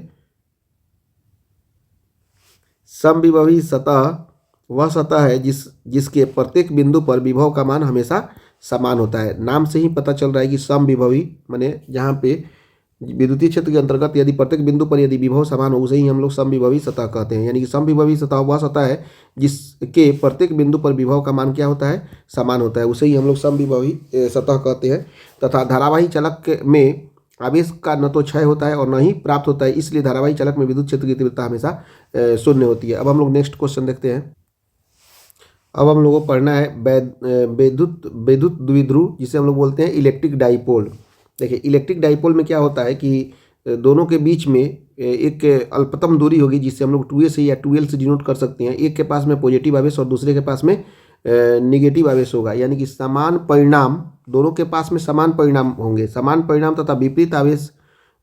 समविभवी सतह वह सतह है जिसके प्रत्येक बिंदु पर विभव का मान हमेशा समान होता है। नाम से ही पता चल रहा है कि समविभवी माने जहाँ पे विद्युतीय क्षेत्र के अंतर्गत यदि प्रत्येक बिंदु पर यदि विभव समान हो उसे ही हम लोग समविभवी सतह कहते हैं। यानी कि समविभवी सतह वह सतह है जिसके प्रत्येक बिंदु पर विभव का मान क्या होता है? समान होता है, उसे ही हम लोग समविभवी सतह कहते हैं। तथा धारावाही चालक में आवेश का न तो क्षय होता है और न ही प्राप्त होता है, इसलिए धारावाही चालक में विद्युत क्षेत्र की तीव्रता हमेशा शून्य होती है। अब हम लोग नेक्स्ट क्वेश्चन देखते हैं। अब हम लोगों को पढ़ना है विद्युत द्विध्रुव, जिसे हम लोग बोलते हैं इलेक्ट्रिक डाइपोल। देखिए इलेक्ट्रिक डाइपोल में क्या होता है कि दोनों के बीच में एक अल्पतम दूरी होगी जिससे हम लोग 2a से या 2l से डिनोट कर सकते हैं। एक के पास में पॉजिटिव आवेश और दूसरे के पास में निगेटिव आवेश होगा, यानी कि समान परिणाम, दोनों के पास में समान परिणाम होंगे। समान परिणाम तथा विपरीत आवेश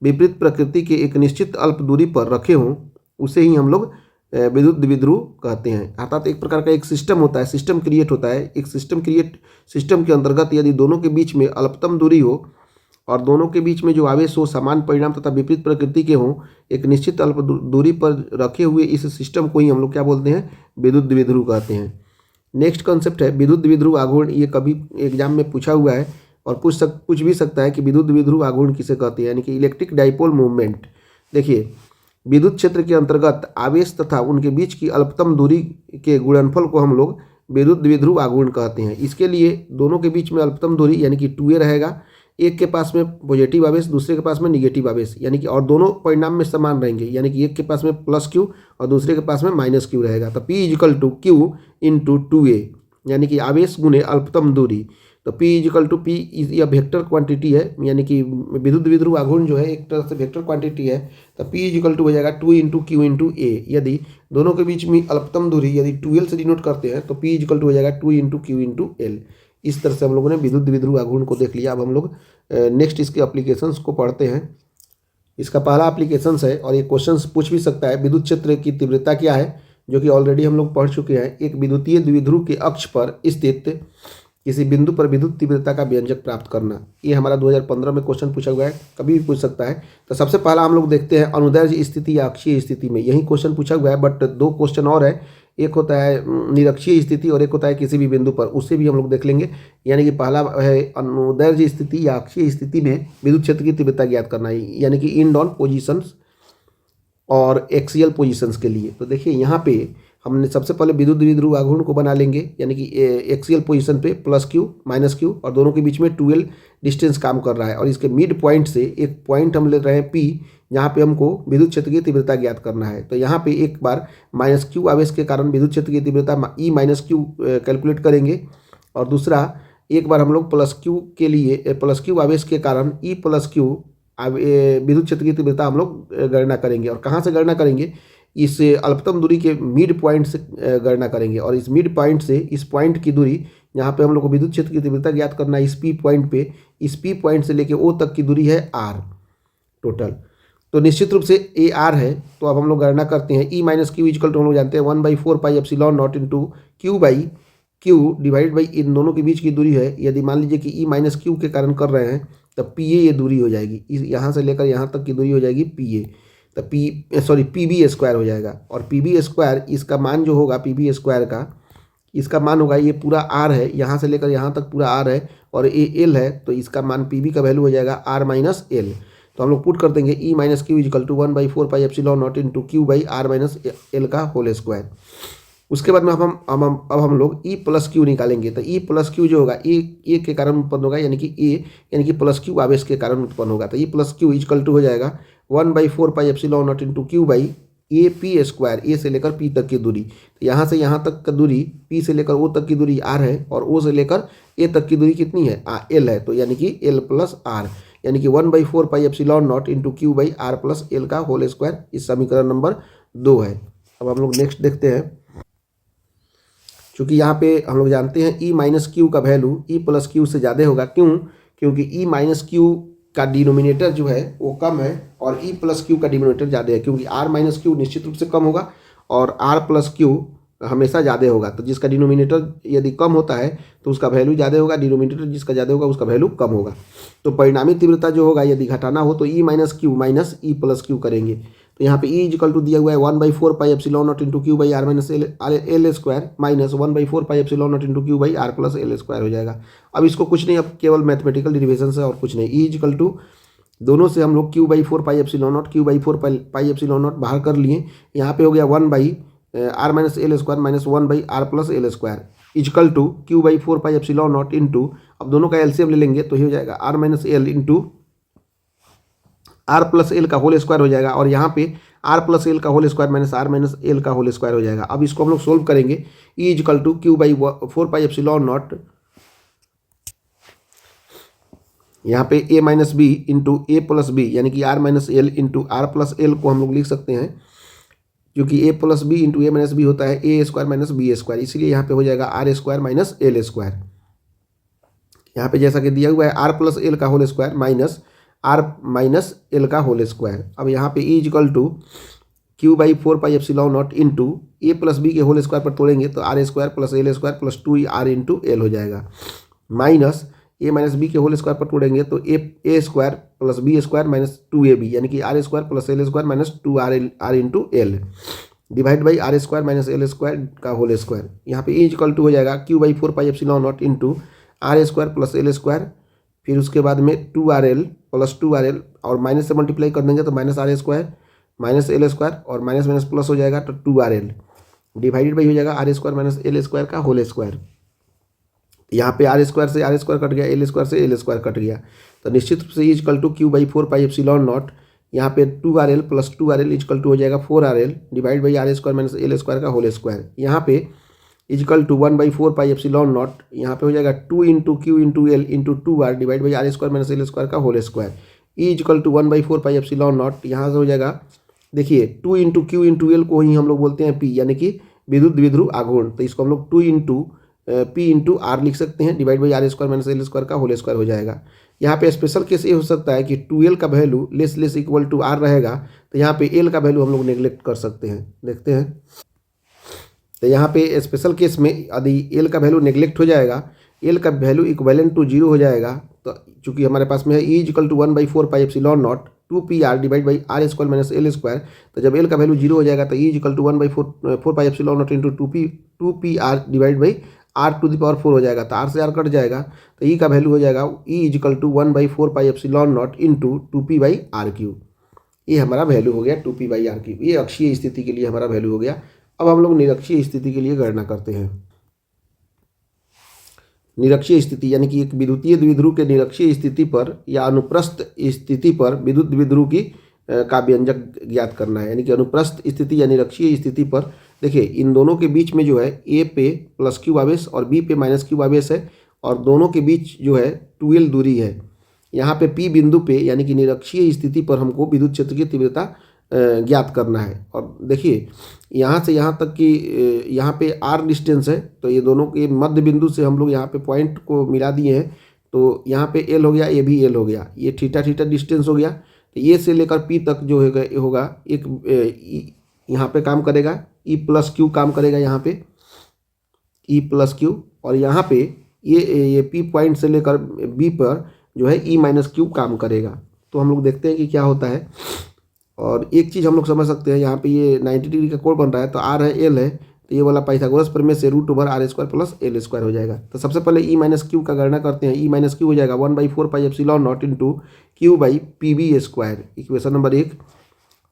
विपरीत प्रकृति के एक निश्चित अल्प दूरी पर रखे हों उसे ही हम लोग विद्युत द्विध्रुव कहते हैं। अर्थात एक प्रकार का एक सिस्टम होता है, सिस्टम क्रिएट होता है। एक सिस्टम के अंतर्गत यदि दोनों के बीच में अल्पतम दूरी हो और दोनों के बीच में जो आवेश हो समान परिणाम तथा विपरीत प्रकृति के हों, एक निश्चित अल्प दूरी पर रखे हुए इस सिस्टम को ही हम लोग क्या बोलते हैं? विद्युत द्विध्रुव कहते हैं। नेक्स्ट कॉन्सेप्ट है विद्युत द्विध्रुव आघूर्ण। ये कभी एग्जाम में पूछा हुआ है और पूछ भी सकता है कि विद्युत द्विध्रुव आघूर्ण किसे कहते हैं, यानी कि इलेक्ट्रिक डाइपोल मूवमेंट। देखिए विद्युत क्षेत्र के अंतर्गत आवेश तथा उनके बीच की अल्पतम दूरी के गुणनफल को हम लोग विद्युत द्विध्रुव आघूर्ण कहते हैं। इसके लिए दोनों के बीच में अल्पतम दूरी यानी कि 2a रहेगा, एक के पास में पॉजिटिव आवेश दूसरे के पास में निगेटिव आवेश, यानी कि और दोनों परिणाम में समान रहेंगे, यानी कि एक के पास में +q और दूसरे के पास में -q रहेगा। तो P = Q × 2a, यानी कि आवेश गुणे अल्पतम दूरी। तो P = P यह वेक्टर क्वांटिटी है, यानी कि विद्युत द्विध्रुव आघूर्ण जो है एक तरह से वेक्टर क्वांटिटी है। तो P = हो जाएगा 2 × Q × a। यदि दोनों के बीच में अल्पतम दूरी यदि 2l से डिनोट करते हैं तो P = हो जाएगा 2 × Q × l। इस तरह से हम लोगों ने विद्युत द्विध्रुव आघूर्ण को देख लिया। अब हम लोग नेक्स्ट इसके एप्लीकेशंस को पढ़ते हैं। इसका पहला एप्लीकेशंस है और ये क्वेश्चंस पूछ भी सकता है, विद्युत क्षेत्र की तीव्रता क्या है? जो कि ऑलरेडी हम लोग पढ़ चुके हैं। एक विद्युतीय द्विध्रुव के अक्ष पर स्थित किसी बिंदु पर विद्युत तीव्रता का व्यंजक प्राप्त करना। ये हमारा 2015 में क्वेश्चन पूछा हुआ है, कभी भी पूछ सकता है। तो सबसे पहला हम लोग देखते हैं अनुदैर्ध्य स्थिति या अक्षीय स्थिति में, यही क्वेश्चन पूछा हुआ है। बट दो क्वेश्चन और है, एक होता है निरक्षीय स्थिति और एक होता है किसी भी बिंदु पर, उससे भी हम लोग देख लेंगे। यानी कि पहला है अनुदैर्ध्य स्थिति या अक्षीय स्थिति में विद्युत क्षेत्र की तीव्रता ज्ञात करना है, यानी कि इन डाउन पोजिशंस और एक्सियल पोजीशंस के लिए। तो देखिए यहाँ पे हमने सबसे पहले विद्युत द्विध्रुव आघूर्ण को बना लेंगे, यानी कि एक्सियल पोजीशन पे +q -q और दोनों के बीच में 12 डिस्टेंस काम कर रहा है। और इसके मिड पॉइंट से एक पॉइंट हम ले रहे हैं P, जहाँ पे हमको विद्युत क्षेत्र की तीव्रता ज्ञात करना है। तो यहाँ पे एक बार -q आवेश के कारण विद्युत क्षेत्र की तीव्रता E -q कैलकुलेट करेंगे, और दूसरा एक बार हम लोग +q के लिए +q आवेश के कारण E +q विद्युत क्षेत्र की तीव्रता हम लोग गणना करेंगे। और कहाँ से गणना करेंगे? इस अल्पतम दूरी के मिड पॉइंट से गणना करेंगे। और इस मिड पॉइंट से इस पॉइंट की दूरी, यहाँ पे हम लोग को विद्युत क्षेत्र की तीव्रता ज्ञात करना है इस P पॉइंट पे, इस P पॉइंट से लेके O तक की दूरी है R टोटल। तो निश्चित रूप से ए आर है। तो अब हम लोग गणना करते हैं E -q इक्वल टू हम लोग जानते हैं 1/4πε0 q/q डिवाइड बाई इन दोनों के बीच की दूरी है। यदि मान लीजिए कि E -q के कारण कर रहे हैं तब PA ये दूरी हो जाएगी, यहाँ से लेकर यहाँ तक की दूरी हो जाएगी PA, तो PB स्क्वायर हो जाएगा। और PB स्क्वायर इसका मान जो होगा PB स्क्वायर का, इसका मान होगा, ये पूरा R है, यहाँ से लेकर यहाँ तक पूरा R है और ये L है, तो इसका मान PB का वैल्यू हो जाएगा R - L। तो हम लोग पुट कर देंगे E -q equal to 1/4πε0 into q/R - L का होल स्क्वायर। उसके बाद में अब हम लोग E +q निकालेंगे। तो E +q जो होगा ए के कारण उत्पन्न होगा, यानी कि +q आवेश के कारण उत्पन्न होगा। तो E +q इक्वल टू हो जाएगा 1/4πε0 इंटू q/AP स्क्वायर, ए से लेकर P तक की दूरी। तो यहाँ से यहाँ तक का दूरी, P से लेकर O तक की दूरी R है, और O से लेकर A तक की दूरी कितनी है? L है। तो यानी कि L + R, यानी कि 1/4πε0 इंटू q/R + L का होल स्क्वायर। इस समीकरण नंबर 2 है। अब हम लोग नेक्स्ट देखते हैं। चूँकि यहाँ पे हम लोग जानते हैं E -q का वैल्यू E +q से ज़्यादा होगा। क्यों? क्योंकि E -q का डिनोमिनेटर जो है वो कम है और E +q का डिनोमिनेटर ज़्यादा है, क्योंकि R -q निश्चित रूप से कम होगा और R +q हमेशा ज़्यादा होगा। तो जिसका डिनोमिनेटर यदि कम होता है तो उसका वैल्यू ज़्यादा होगा, डिनोमिनेटर जिसका ज़्यादा होगा उसका वैल्यू कम होगा। तो परिणामी तीव्रता जो होगा यदि घटाना हो तो E -q - E +q करेंगे। तो यहाँ पे E इक्वल टू दिया हुआ है 1/4πε0 into q/R - L square minus 1/4πε0 into q/R + L square हो जाएगा। अब इसको कुछ नहीं, अब केवल मैथमेटिकल डिरिवेशन है और कुछ नहीं। E इक्वल टू दोनों से हम लोग q/4πε0 बाहर कर लिए। यहाँ पे हो गया 1/R - L square minus 1/R + L square equal to q/4πε0 into, अब दोनों का एलसीएम ले लेंगे तो ये हो जाएगा R - L into R + L का होल स्क्वायर हो जाएगा। और यहाँ पे R + L का whole square minus R - L का होल स्क्वायर हो जाएगा। अब इसको हम लोग सोल्व करेंगे। E इक्वल टू q/4πε0, यहाँ पे A - B into A + B, यानी कि R - L into R + L को हम लोग लिख सकते हैं, क्योंकि A + B into A - B होता है A square minus B square, इसलिए यहाँ पे हो जाएगा R square minus L square. यहाँ पे जैसा कि दिया हुआ है R + L का whole square minus R - L का होल स्क्वायर। अब यहाँ पे E equal to q/4πε0 into A + B के होल स्क्वायर पर तोड़ेंगे तो R square + L square + 2R into L हो जाएगा, माइनस A - B के होल स्क्वायर पर तोड़ेंगे तो A square + B square minus 2AB, यानी कि R square + L square minus 2R into L divide by R square minus L square का whole square. यहाँ पे E इक्वल टू हो जाएगा q/4πε0 into R square + L square, फिर उसके बाद में 2RL + 2RL और माइनस से मल्टीप्लाई कर देंगे तो minus R square minus L square और माइनस माइनस प्लस हो जाएगा तो 2RL डिवाइडेड बाई हो जाएगा R square minus L square का होल स्क्वायर। यहाँ पे R स्क्वायर से R स्क्वायर कट गया, L स्क्वायर से L स्क्वायर कट गया। तो निश्चित रूप से E इक्वल टू q/4πε0, यहाँ पे 2RL + 2RL इक्वल टू हो जाएगा 4RL divide by R square minus L square का होल स्क्वायर। यहाँ पे इक्वल टू 1/4πε0, यहाँ पे हो जाएगा 2 into q into L into 2R divide by R square minus L square का whole square. E equal to 1/4πε0, यहाँ से हो जाएगा, देखिए 2 इंटू q इंटू L को ही हम लोग बोलते हैं P, यानी कि विद्युत द्विध्रुव आघूर्ण। तो इसको हम लोग 2 इंटू P इंटू R लिख सकते हैं divide by R square minus L square का होल स्क्वायर हो जाएगा। यहाँ पे स्पेशल केस ये हो सकता है कि 2L का value less equal to R रहेगा, तो यहाँ पे L का वैल्यू हम लोग नेग्लेक्ट कर सकते हैं। देखते हैं तो यहाँ पे स्पेशल केस में यदि एल का वैल्यू नेग्लेक्ट हो जाएगा, एल का वैल्यू इक्विवेलेंट टू जीरो हो जाएगा, तो चूंकि हमारे पास में है E equal to 1/4 pi epsilon naught 2 PR divide by R square minus L square. तो जब एल का वैल्यू जीरो हो जाएगा तो E equal to 1/4 pi epsilon naught into 2 PR divide by r⁴ हो जाएगा। तो r से r कट जाएगा, तो ई का वैल्यू हो जाएगा E equal to 1/4 pi epsilon naught into 2p/r³। ये हमारा वैल्यू हो गया 2p/r³। ये अक्षीय स्थिति के लिए हमारा वैल्यू हो गया। अब हम लोग निरक्षीय स्थिति के लिए गणना करते हैं। निरक्षीय स्थिति यानी कि एक विद्युतीय द्विध्रुव के निरक्षीय स्थिति पर या अनुप्रस्थ स्थिति पर विद्युत द्विध्रुव की का व्यंजक ज्ञात करना है। यानी कि अनुप्रस्थ स्थिति या निरक्षीय स्थिति पर देखिए इन दोनों के बीच में जो है ए पे +q आवेश और बी पे -q आवेश है, और दोनों के बीच जो है 2l दूरी है। यहाँ पे P बिंदु पे यानी कि निरक्षीय स्थिति पर हमको विद्युत क्षेत्र की तीव्रता ज्ञात करना है। और देखिए यहाँ से यहाँ तक कि यहाँ पे r डिस्टेंस है, तो ये दोनों के मध्य बिंदु से हम लोग यहाँ पे पॉइंट को मिला दिए हैं। तो यहाँ पे l हो गया, ये भी l हो गया, ये थीटा डिस्टेंस हो गया। तो ये से लेकर P तक जो होगा एक यहाँ पे काम करेगा, E+q काम करेगा यहाँ पे E+q, और यहाँ पे ये P पॉइंट से लेकर B पर जो है E-q काम करेगा। तो हम लोग देखते हैं कि क्या होता है। और एक चीज़ हम लोग समझ सकते हैं, यहाँ पे ये 90 डिग्री का कोण बन रहा है, तो r है l है, तो ये वाला पाइथागोरस प्रमेय से √r² प्लस l² हो जाएगा। तो सबसे पहले E-q का गणना करते हैं। E-q हो जाएगा 1/4 pi epsilon naught into q/pb², equation number 1।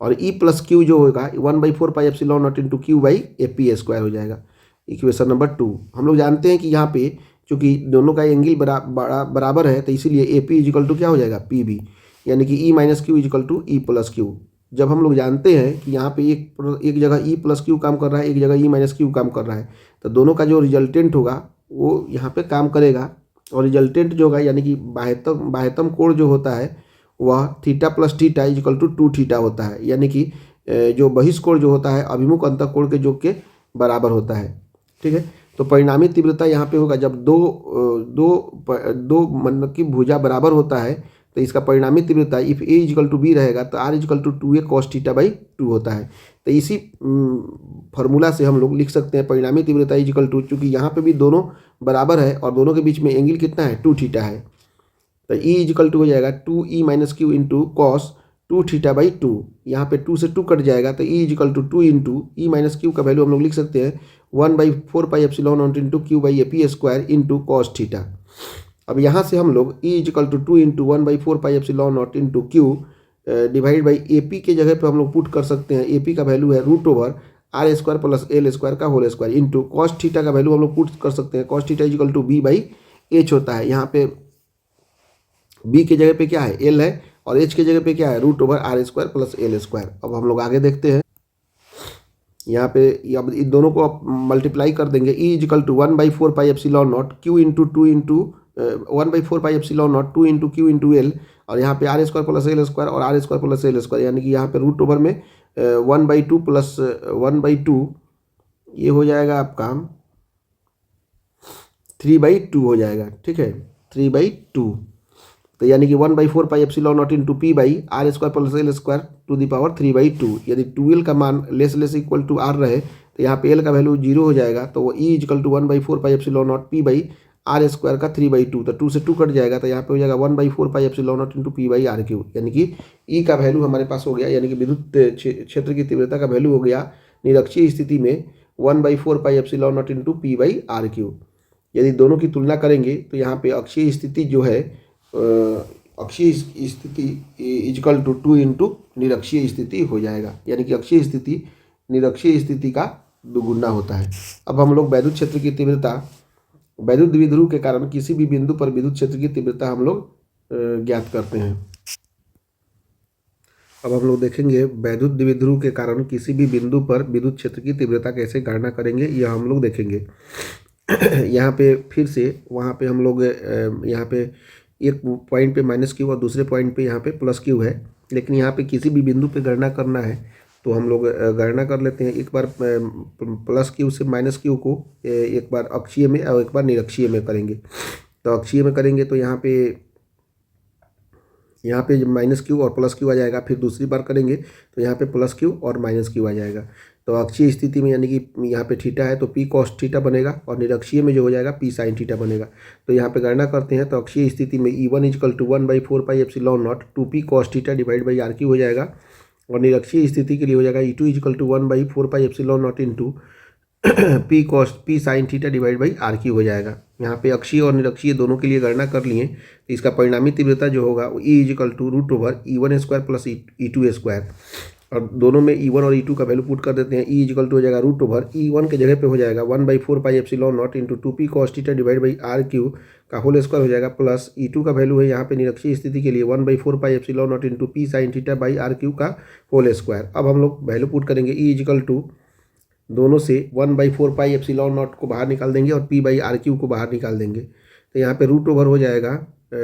और E+q जो होगा 1/4 pi epsilon naught into q/ap² हो जाएगा, इक्वेशन नंबर 2। हम लोग जानते हैं कि यहाँ पे चूँकि दोनों का एंगल बराबर है, तो इसीलिए AP इक्वल टू क्या हो जाएगा PB, यानी कि E-q इक्वल टू E+q। जब हम लोग जानते हैं कि यहाँ पे एक जगह E+q काम कर रहा है, एक जगह E-q काम कर रहा है, तो दोनों का जो रिजल्टेंट होगा वो यहाँ पे काम करेगा। और रिजल्टेंट जो होगा यानी कि बाह्यतम कोण जो होता है वह theta plus theta equal to 2θ होता है, यानी कि जो बहिष्कोण जो होता है अभिमुख अंतःकोण के योग के बराबर होता है। ठीक है, तो परिणामी तीव्रता यहाँ पे होगा जब दो मतलब की भुजा बराबर होता है, तो इसका परिणामी तीव्रता if a equal to b रहेगा तो r equal to 2a cos θ/2 होता है। तो इसी फार्मूला से हम लोग लिख सकते हैं परिणामी तीव्रता इक्वल टू, चूँकि यहाँ पे भी दोनों बराबर है और दोनों के बीच में एंगल कितना है 2θ है, तो E इक्वल टू हो जाएगा 2E-q इंटू कॉस 2θ/2। यहाँ पे 2 से 2 कट जाएगा, तो E equal to 2 into E-q का वैल्यू हम लोग लिख सकते हैं 1/4 pi epsilon naught into q/ap² into cos theta. अब यहाँ से हम लोग E equal to 2 into 1/4 pi epsilon naught into q divide by AP के जगह पे हम लोग पुट कर सकते हैं। AP का वैल्यू है √r² प्लस l² का whole square into cos theta का वैल्यू हम लोग पुट कर सकते हैं। Cos theta equal to b/h होता है। यहाँ पे b के जगह पे क्या है l है और h के जगह पे क्या है √r² प्लस l²। अब हम लोग आगे देखते हैं, यहाँ पे अब इन दोनों को आप मल्टीप्लाई कर देंगे। E equal to 1/4 pi epsilon naught q into 2 into 1/4 pi epsilon naught 2 into q into l, और यहाँ पे r² प्लस l² और r² प्लस l², यानी कि यहाँ पे √ओवर में 1/2 प्लस 1/2 ये हो जाएगा आपका 3/2 हो जाएगा। ठीक है, 3/2, तो यानी कि 1/4 pi epsilon naught into p/r² plus l² to the power 3/2। यदि 2l का मान लेस इक्वल टू r रहे तो यहाँ पे l का वैल्यू 0 हो जाएगा, तो वो E equal to 1/4 pi epsilon naught p/r² का 3/2, तो 2 से 2 कट जाएगा, तो यहाँ पे हो जाएगा 1/4 pi epsilon naught into p/r³, यानी कि E का वैल्यू हमारे पास हो गया, यानी कि विद्युत क्षेत्र की तीव्रता का वैल्यू हो गया निरक्षीय स्थिति में 1/4 pi epsilon naught into p/r³। यदि दोनों की तुलना करेंगे तो यहाँ पे अक्षीय स्थिति जो है अक्षीय स्थिति इक्वल टू 2 इंटू निरक्षीय स्थिति हो जाएगा, यानी कि अक्षीय स्थिति निरक्षीय स्थिति का दुगुना होता है। अब हम लोग वैद्युत क्षेत्र की तीव्रता वैद्युत द्विध्रुव के कारण किसी भी बिंदु पर विद्युत क्षेत्र की तीव्रता हम लोग ज्ञात करते हैं। अब हम लोग देखेंगे वैद्युत द्विध्रुव के कारण किसी भी बिंदु पर विद्युत क्षेत्र की तीव्रता कैसे गणना करेंगे, यह हम लोग देखेंगे। यहाँ पे फिर से वहाँ पे हम लोग यहाँ पे एक पॉइंट पे -q और दूसरे पॉइंट पे यहाँ पे +q है, लेकिन यहाँ पे किसी भी बिंदु पे गणना करना है तो हम लोग गणना कर लेते हैं। एक बार +q से -q को एक बार अक्षीय में और एक बार निरक्षीय में करेंगे। तो अक्षीय में करेंगे तो यहाँ पे -q और +q आ जाएगा, फिर दूसरी बार करेंगे तो यहाँ पे +q और -q आ जाएगा। तो अक्षीय स्थिति में यानी कि यहाँ पे थीटा है तो पी कॉस थीटा बनेगा और निरक्षीय में जो हो जाएगा पी साइन थीटा बनेगा। तो यहाँ पे गणना करते हैं तो अक्षीय स्थिति में E1 is equal to 1/4πε0 2p cos theta divide by R cube हो जाएगा और निरक्षीय स्थिति के लिए हो जाएगा E2 is equal to 1/4πε0 into P sine theta divide by R cube हो जाएगा। यहाँ पे अक्षीय और निरक्षीय दोनों के लिए गणना कर लिए तो इसका परिणामी तीव्रता जो होगा वो E is equal to √E1² plus E2² और दोनों में E1 और E2 का वैल्यू पुट कर देते हैं। E इजकल टू हो जाएगा √E1 के जगह पे हो जाएगा 1/4πε0 into 2p cos theta divide by R cube का होल स्क्वायर हो जाएगा प्लस E2 का वैल्यू है यहाँ पे निरक्षीय स्थिति के लिए 1/4πε0 into P sine theta by R cube का होल स्क्वायर। अब हम लोग वैल्यू पुट करेंगे E इजकल टू दोनों से 1/4πε0 को बाहर निकाल देंगे और p बाई आर क्यू को बाहर निकाल देंगे। तो यहाँ पे रूट ओवर हो जाएगा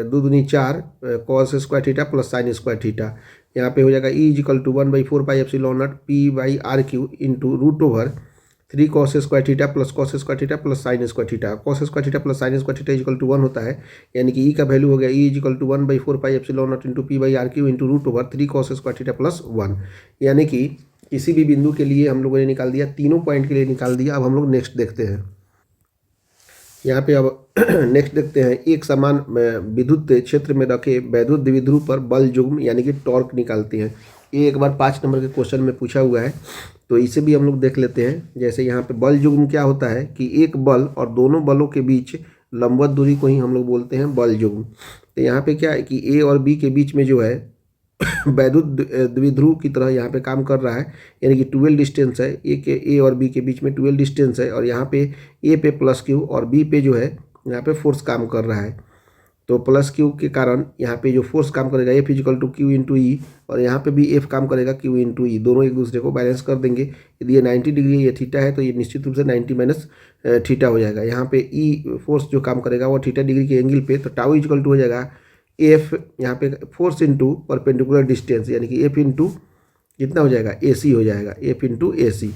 2 दूनी 4 cos square theta plus sine square theta. यहाँ पे हो जाएगा E is equal to 1/4πε0 p by R cube into √3 cos square theta plus sine square theta. Cos square theta plus sine square theta is equal to 1 होता है यानी कि E का value हो गया E is equal to 1/4πε0 into P by R cube into √3 cos square theta plus 1। यानी कि किसी भी बिंदु के लिए हम लोगों ने निकाल दिया, तीनों पॉइंट के लिए निकाल दिया। अब हम लोग नेक्स्ट देखते हैं। यहाँ पे अब नेक्स्ट देखते हैं एक समान विद्युत क्षेत्र में रखे वैद्युत द्विध्रुव पर बल युग्म यानी कि टॉर्क निकालते हैं। ये एक बार 5 नंबर के क्वेश्चन में पूछा हुआ है तो इसे भी हम लोग देख लेते हैं। जैसे यहाँ पे बल युग्म क्या होता है कि एक बल और दोनों बलों के बीच लंबवत दूरी को ही हम लोग बोलते हैं बल युग्म। तो यहाँ पे क्या है कि ए और बी के बीच में जो है वैद्युत द्विध्रुव की तरह यहाँ पे काम कर रहा है यानी कि 12 डिस्टेंस है। ए और बी के बीच में 12 डिस्टेंस है और यहाँ पे ए पे प्लस क्यू और बी पे जो है यहाँ पे फोर्स काम कर रहा है। तो प्लस क्यू के कारण यहाँ पे जो फोर्स काम करेगा F is equal to Q into E और यहाँ पे भी एफ काम करेगा क्यू इंटू ई। दोनों एक दूसरे को बैलेंस कर देंगे। यदि ये 90 डिग्री ये थीटा है तो ये निश्चित रूप से 90 माइनस थीटा हो जाएगा। यहाँ पे ई फोर्स जो काम करेगा वो थीटा डिग्री के एंगल पे, तो टाउ इजकल टू हो जाएगा एफ यहाँ पे फोर्स इंटू परपेंडिकुलर डिस्टेंस यानी कि एफ इंटू कितना हो जाएगा AC हो जाएगा, एफ इंटू AC।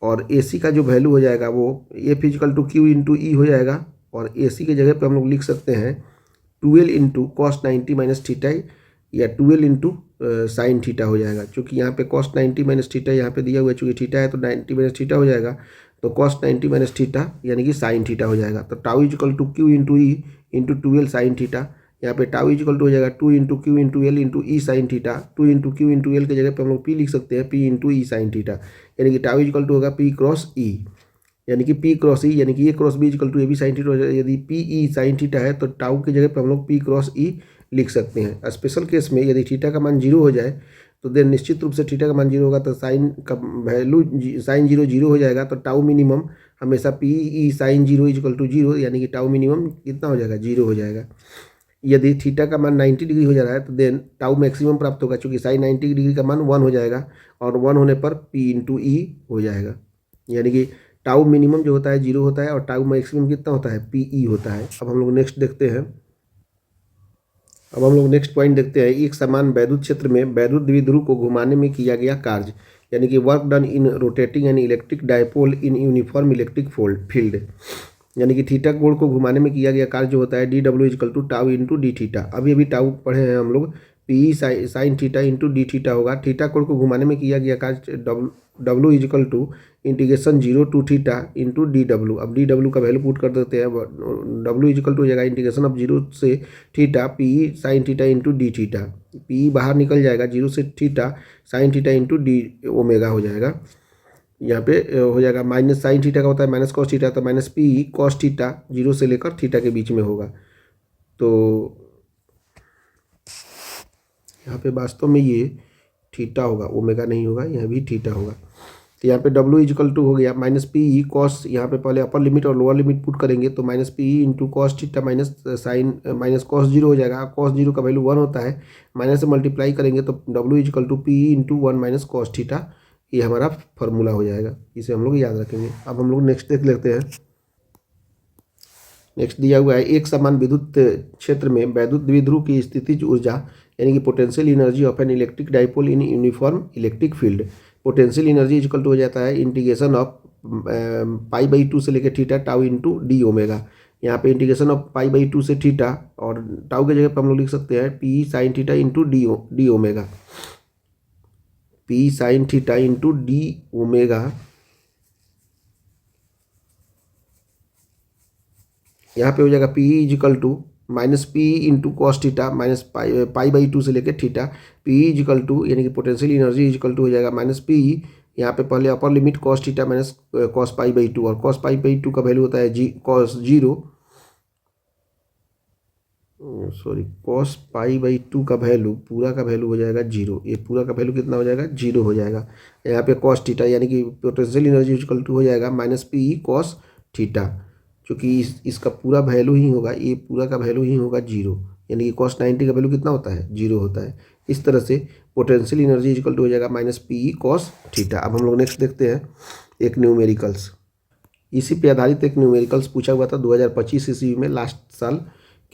और AC का जो वैल्यू हो जाएगा वो F is equal to Q into E हो जाएगा और AC के जगह पे हम लोग लिख सकते हैं 12 इंटू कॉस 90 माइनस थीटा या 12 इंटू साइन थीटा हो जाएगा। चूँकि यहाँ पे कॉस 90 माइनस थीटा यहाँ पे दिया हुआ है, चूँकि थीटा है तो 90 माइनस थीटा हो जाएगा। तो कॉस 90 माइनस थीटा यानी कि साइन थीटा हो जाएगा। तो tau is equal to Q into E into 12 sine theta. यहाँ पे टाउ इजकल टू हो जाएगा 2 into Q into L into E sine theta. 2 into Q into L के जगह पे हम लोग पी लिख सकते हैं P into E sine theta यानी कि टाउ इजकल टू होगा पी क्रॉस ई यानी कि पी क्रॉस ई यानी कि A cross B is equal to A B sine theta हो जाएगा। यदि पी ई साइन थीटा है तो टाउ की जगह पे हम लोग पी क्रॉस ई लिख सकते हैं। स्पेशल केस में यदि थीटा का मान 0 हो जाए तो देन निश्चित रूप से थीटा का मान 0 होगा तो साइन का वैल्यू साइन 0 हो जाएगा। तो टाउ मिनिमम हमेशा p E sine 0 equal to 0 यानी कि टाउ मिनिमम कितना हो जाएगा 0 हो जाएगा। यदि थीटा का मान 90 डिग्री हो जा रहा है तो देन टाउ मैक्सिमम प्राप्त होगा क्योंकि साइन 90 डिग्री का मान 1 हो जाएगा और 1 होने पर पी इंटू ई हो जाएगा यानी कि टाउ मिनिमम जो होता है 0 होता है और टाउ मैक्सिमम कितना होता है पी ई होता है। अब हम लोग नेक्स्ट देखते हैं। अब हम लोग नेक्स्ट पॉइंट देखते हैं। एक समान वैद्युत क्षेत्र में वैद्युत द्विध्रुव को घुमाने में किया गया कार्य यानी कि work done in rotating an electric dipole in uniform electric field यानी कि थीटा कोण को घुमाने में किया गया कार्य जो होता है DW equal to tau into d theta. अभी टाउ पढ़े हैं हम लोग p sine theta into d theta होगा। थीटा कोण को घुमाने में किया गया कार्य W equal to integration 0 to theta into DW। अब DW का वैल्यू पुट कर देते हैं। W इजकल टू हो जाएगा इंटीग्रेशन ऑफ 0 से theta P sine theta into d theta. P बाहर निकल जाएगा 0 से theta sine theta into d omega हो जाएगा। यहाँ पे हो जाएगा माइनस साइन थीटा का होता है माइनस कॉस थीटा तो माइनस पी कॉस थीटा 0 से लेकर थीटा के बीच में होगा। तो यहाँ पे वास्तव में ये थीटा होगा, ओमेगा नहीं होगा, यहाँ भी थीटा होगा। तो यहाँ पे W इजकल टू हो गया माइनस पी ई कॉस, यहाँ पे पहले अपर लिमिट और लोअर लिमिट पुट करेंगे तो minus p E into cos theta minus sine minus cos 0 हो जाएगा। कॉस 0 का वैल्यू 1 होता है, माइनस से मल्टीप्लाई करेंगे तो W equal to p E into 1 minus cos theta, ये हमारा फॉर्मूला हो जाएगा। इसे हम लोग याद रखेंगे। अब हम लोग नेक्स्ट देख लेते हैं। नेक्स्ट दिया हुआ है एक समान विद्युत क्षेत्र में वैद्युत द्विध्रुव की स्थितिज ऊर्जा यानी कि potential energy of an electric dipole in uniform electric field. Potential energy equal to हो जाता है इंटीग्रेशन ऑफ π/2 से लेकर theta tau into d omega. यहाँ पे इंटीग्रेशन ऑफ π/2 से थीटा और टाउ के जगह पर हम लोग लिख सकते हैं p sine theta into d omega. P sine theta into d omega, यहाँ पे हो जाएगा p equal to minus p into cos theta minus pi by two से लेकर थीटा, पी इजिकल टू यानी कि पोटेंशियल एनर्जी इजिकल टू हो जाएगा माइनस पी, यहाँ पे पहले upper limit cos theta minus cos pi by to, और कॉस पाई बाई टू का वैल्यू होता है cos zero, sorry cos pi by to का वैल्यू पूरा का वैल्यू हो जाएगा जीरो, ये पूरा का वैल्यू कितना हो जाएगा जीरो हो जाएगा। यहाँ पे कॉस थीटा यानी कि पोटेंशियल एनर्जी इजिकल टू हो जाएगा माइनस पी कॉस थीटा, क्योंकि इसका पूरा वैल्यू ही होगा, ये पूरा का वैल्यू ही होगा जीरो, यानी कि कॉस 90 का वैल्यू कितना होता है जीरो होता है। इस तरह से पोटेंशियल एनर्जी इक्वल टू हो जाएगा माइनस पी कॉस थीटा। अब हम लोग नेक्स्ट देखते हैं एक न्यूमेरिकल्स, इसी पे आधारित एक न्यूमेरिकल्स पूछा हुआ था 2025 ईस्वी में लास्ट साल,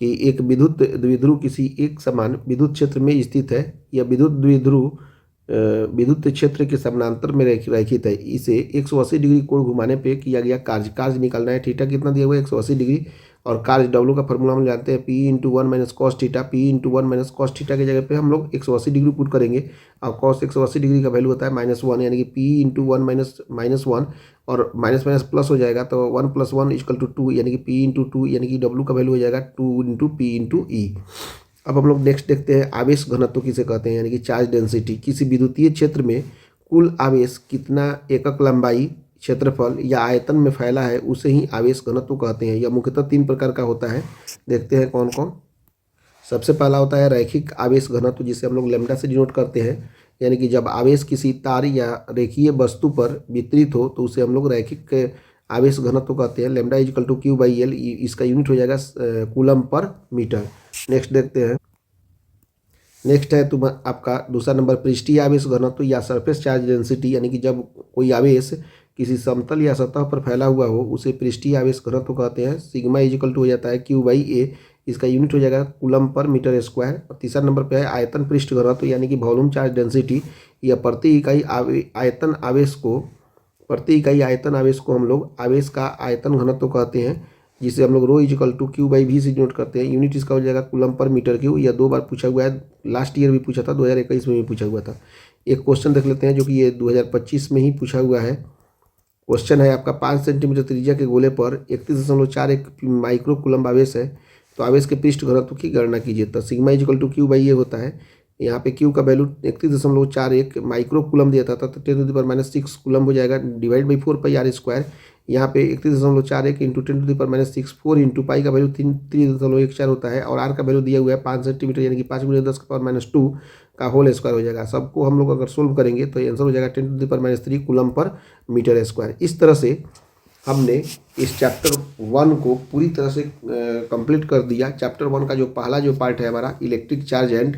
कि एक विद्युत द्विध्रुव किसी एक समान विद्युत क्षेत्र में स्थित है, या विद्युत द्विध्रुव विद्युत क्षेत्र के समानांतर में रैखित है, इसे 180 डिग्री कोण घुमाने पे किया गया कार्य निकालना है। थीटा कितना दिया हुआ है 180 डिग्री, और कार्य डब्ल्यू का फॉर्मूला हम जानते हैं P into one minus cos theta, P into one minus cos theta की जगह पे हम लोग 180 डिग्री पुट करेंगे, और कॉस 180 डिग्री का वैल्यू होता है -1, यानी कि P into one minus one, और माइनस माइनस प्लस हो जाएगा तो 1 + 1 इक्वल टू 2, यानी कि पी इंटू टू, यानी कि डब्ल्यू का वैल्यू हो जाएगा 2 इंटू पी इंटू ई। अब हम लोग नेक्स्ट देखते हैं आवेश घनत्व किसे कहते हैं, यानी कि चार्ज डेंसिटी। किसी विद्युतीय क्षेत्र में कुल आवेश कितना एकक लंबाई, क्षेत्रफल या आयतन में फैला है उसे ही आवेश घनत्व कहते हैं। यह मुख्यतः 3 प्रकार का होता है, देखते हैं कौन कौन। सबसे पहला होता है रैखिक आवेश घनत्व, जिसे हम लोग लैम्डा से डिनोट करते हैं, यानी कि जब आवेश किसी तार या रेखीय वस्तु पर वितरित हो तो उसे हम लोग रैखिक आवेश घनत्व कहते हैं। लैम्डा इक्वल टू Q/L, इसका यूनिट हो जाएगा कूलम पर मीटर। नेक्स्ट देखते हैं, नेक्स्ट है आपका दूसरा नंबर पृष्ठीय आवेश घनत्व या सरफेस चार्ज डेंसिटी, यानी कि जब कोई आवेश किसी समतल या सतह पर फैला हुआ हो उसे पृष्ठीय आवेश घनत्व कहते हैं। सिग्मा इजिकल टू हो जाता है Q/A, इसका यूनिट हो जाएगा कूलम पर मीटर स्क्वायर। और तीसरा नंबर पे है आयतन पृष्ठ घनत्व, यानी कि वॉल्यूम चार्ज डेंसिटी, या प्रति इकाई आयतन आवेश को हम लोग आवेश का आयतन घनत्व कहते हैं, जिसे हम लोग रो इजिकल टू Q/V से डिनोट करते हैं। यूनिट इसका हो जाएगा कूलम पर मीटर क्यूब। यह 2 बार पूछा हुआ है, लास्ट ईयर भी पूछा था, 2021 में भी पूछा हुआ था। एक क्वेश्चन देख लेते हैं जो कि ये 2025 में ही पूछा हुआ है। क्वेश्चन है आपका 5 सेंटीमीटर त्रिज्या के गोले पर 31.41 माइक्रो कूलम आवेश है, तो आवेश के पृष्ठ घनत्व की गणना कीजिए। तो सिग्मा इजिकल टू Q/A होता है, यहाँ पे Q का वैल्यू 31.41 माइक्रो कूलम दिया था, तो 10⁻⁶ कूलम हो जाएगा, डिवाइड बाई 4πr²। यहाँ पे 31.41 इंटू 10⁻⁶ 4 इंटू पाई का वैल्यू 3.14 होता है, और आर का वैल्यू दिया हुआ है 5 सेंटीमीटर, यानी कि 5 × 10⁻² का होल स्क्वायर हो जाएगा। सबको हम लोग अगर सोल्व करेंगे तो आंसर हो जाएगा 10⁻³ कूलम पर मीटर स्क्वायर। इस तरह से हमने इस चैप्टर 1 को पूरी तरह से कंप्लीट कर दिया। चैप्टर 1 का जो पहला जो पार्ट है हमारा इलेक्ट्रिक चार्ज एंड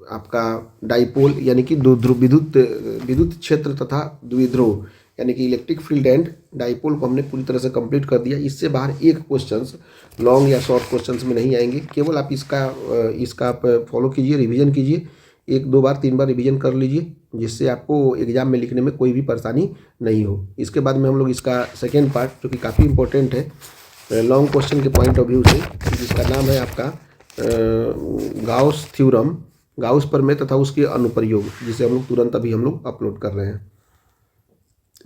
आपका डाइपोल, यानी कि विद्युत क्षेत्र तथा द्विध्रुव, यानी कि इलेक्ट्रिक फील्ड एंड डाइपोल को हमने पूरी तरह से कंप्लीट कर दिया। इससे बाहर एक क्वेश्चंस लॉन्ग या शॉर्ट क्वेश्चंस में नहीं आएंगे, केवल आप इसका आप फॉलो कीजिए, रिवीजन कीजिए, 1 2 बार 3 बार रिवीजन कर लीजिए, जिससे आपको एग्जाम में लिखने में कोई भी परेशानी नहीं हो। इसके बाद में हम लोग इसका सेकेंड पार्ट, जो कि काफ़ी इंपॉर्टेंट है लॉन्ग क्वेश्चन के पॉइंट ऑफ व्यू से, जिसका नाम है आपका गाउस थ्योरम, गाउस प्रमेय तथा उसके अनुप्रयोग, जिसे हम लोग तुरंत अभी हम लोग अपलोड कर रहे हैं।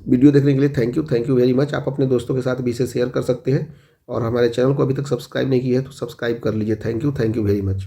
वीडियो देखने के लिए थैंक यू वेरी मच। आप अपने दोस्तों के साथ भी इसे शेयर कर सकते हैं, और हमारे चैनल को अभी तक सब्सक्राइब नहीं किया है तो सब्सक्राइब कर लीजिए। Thank you very much.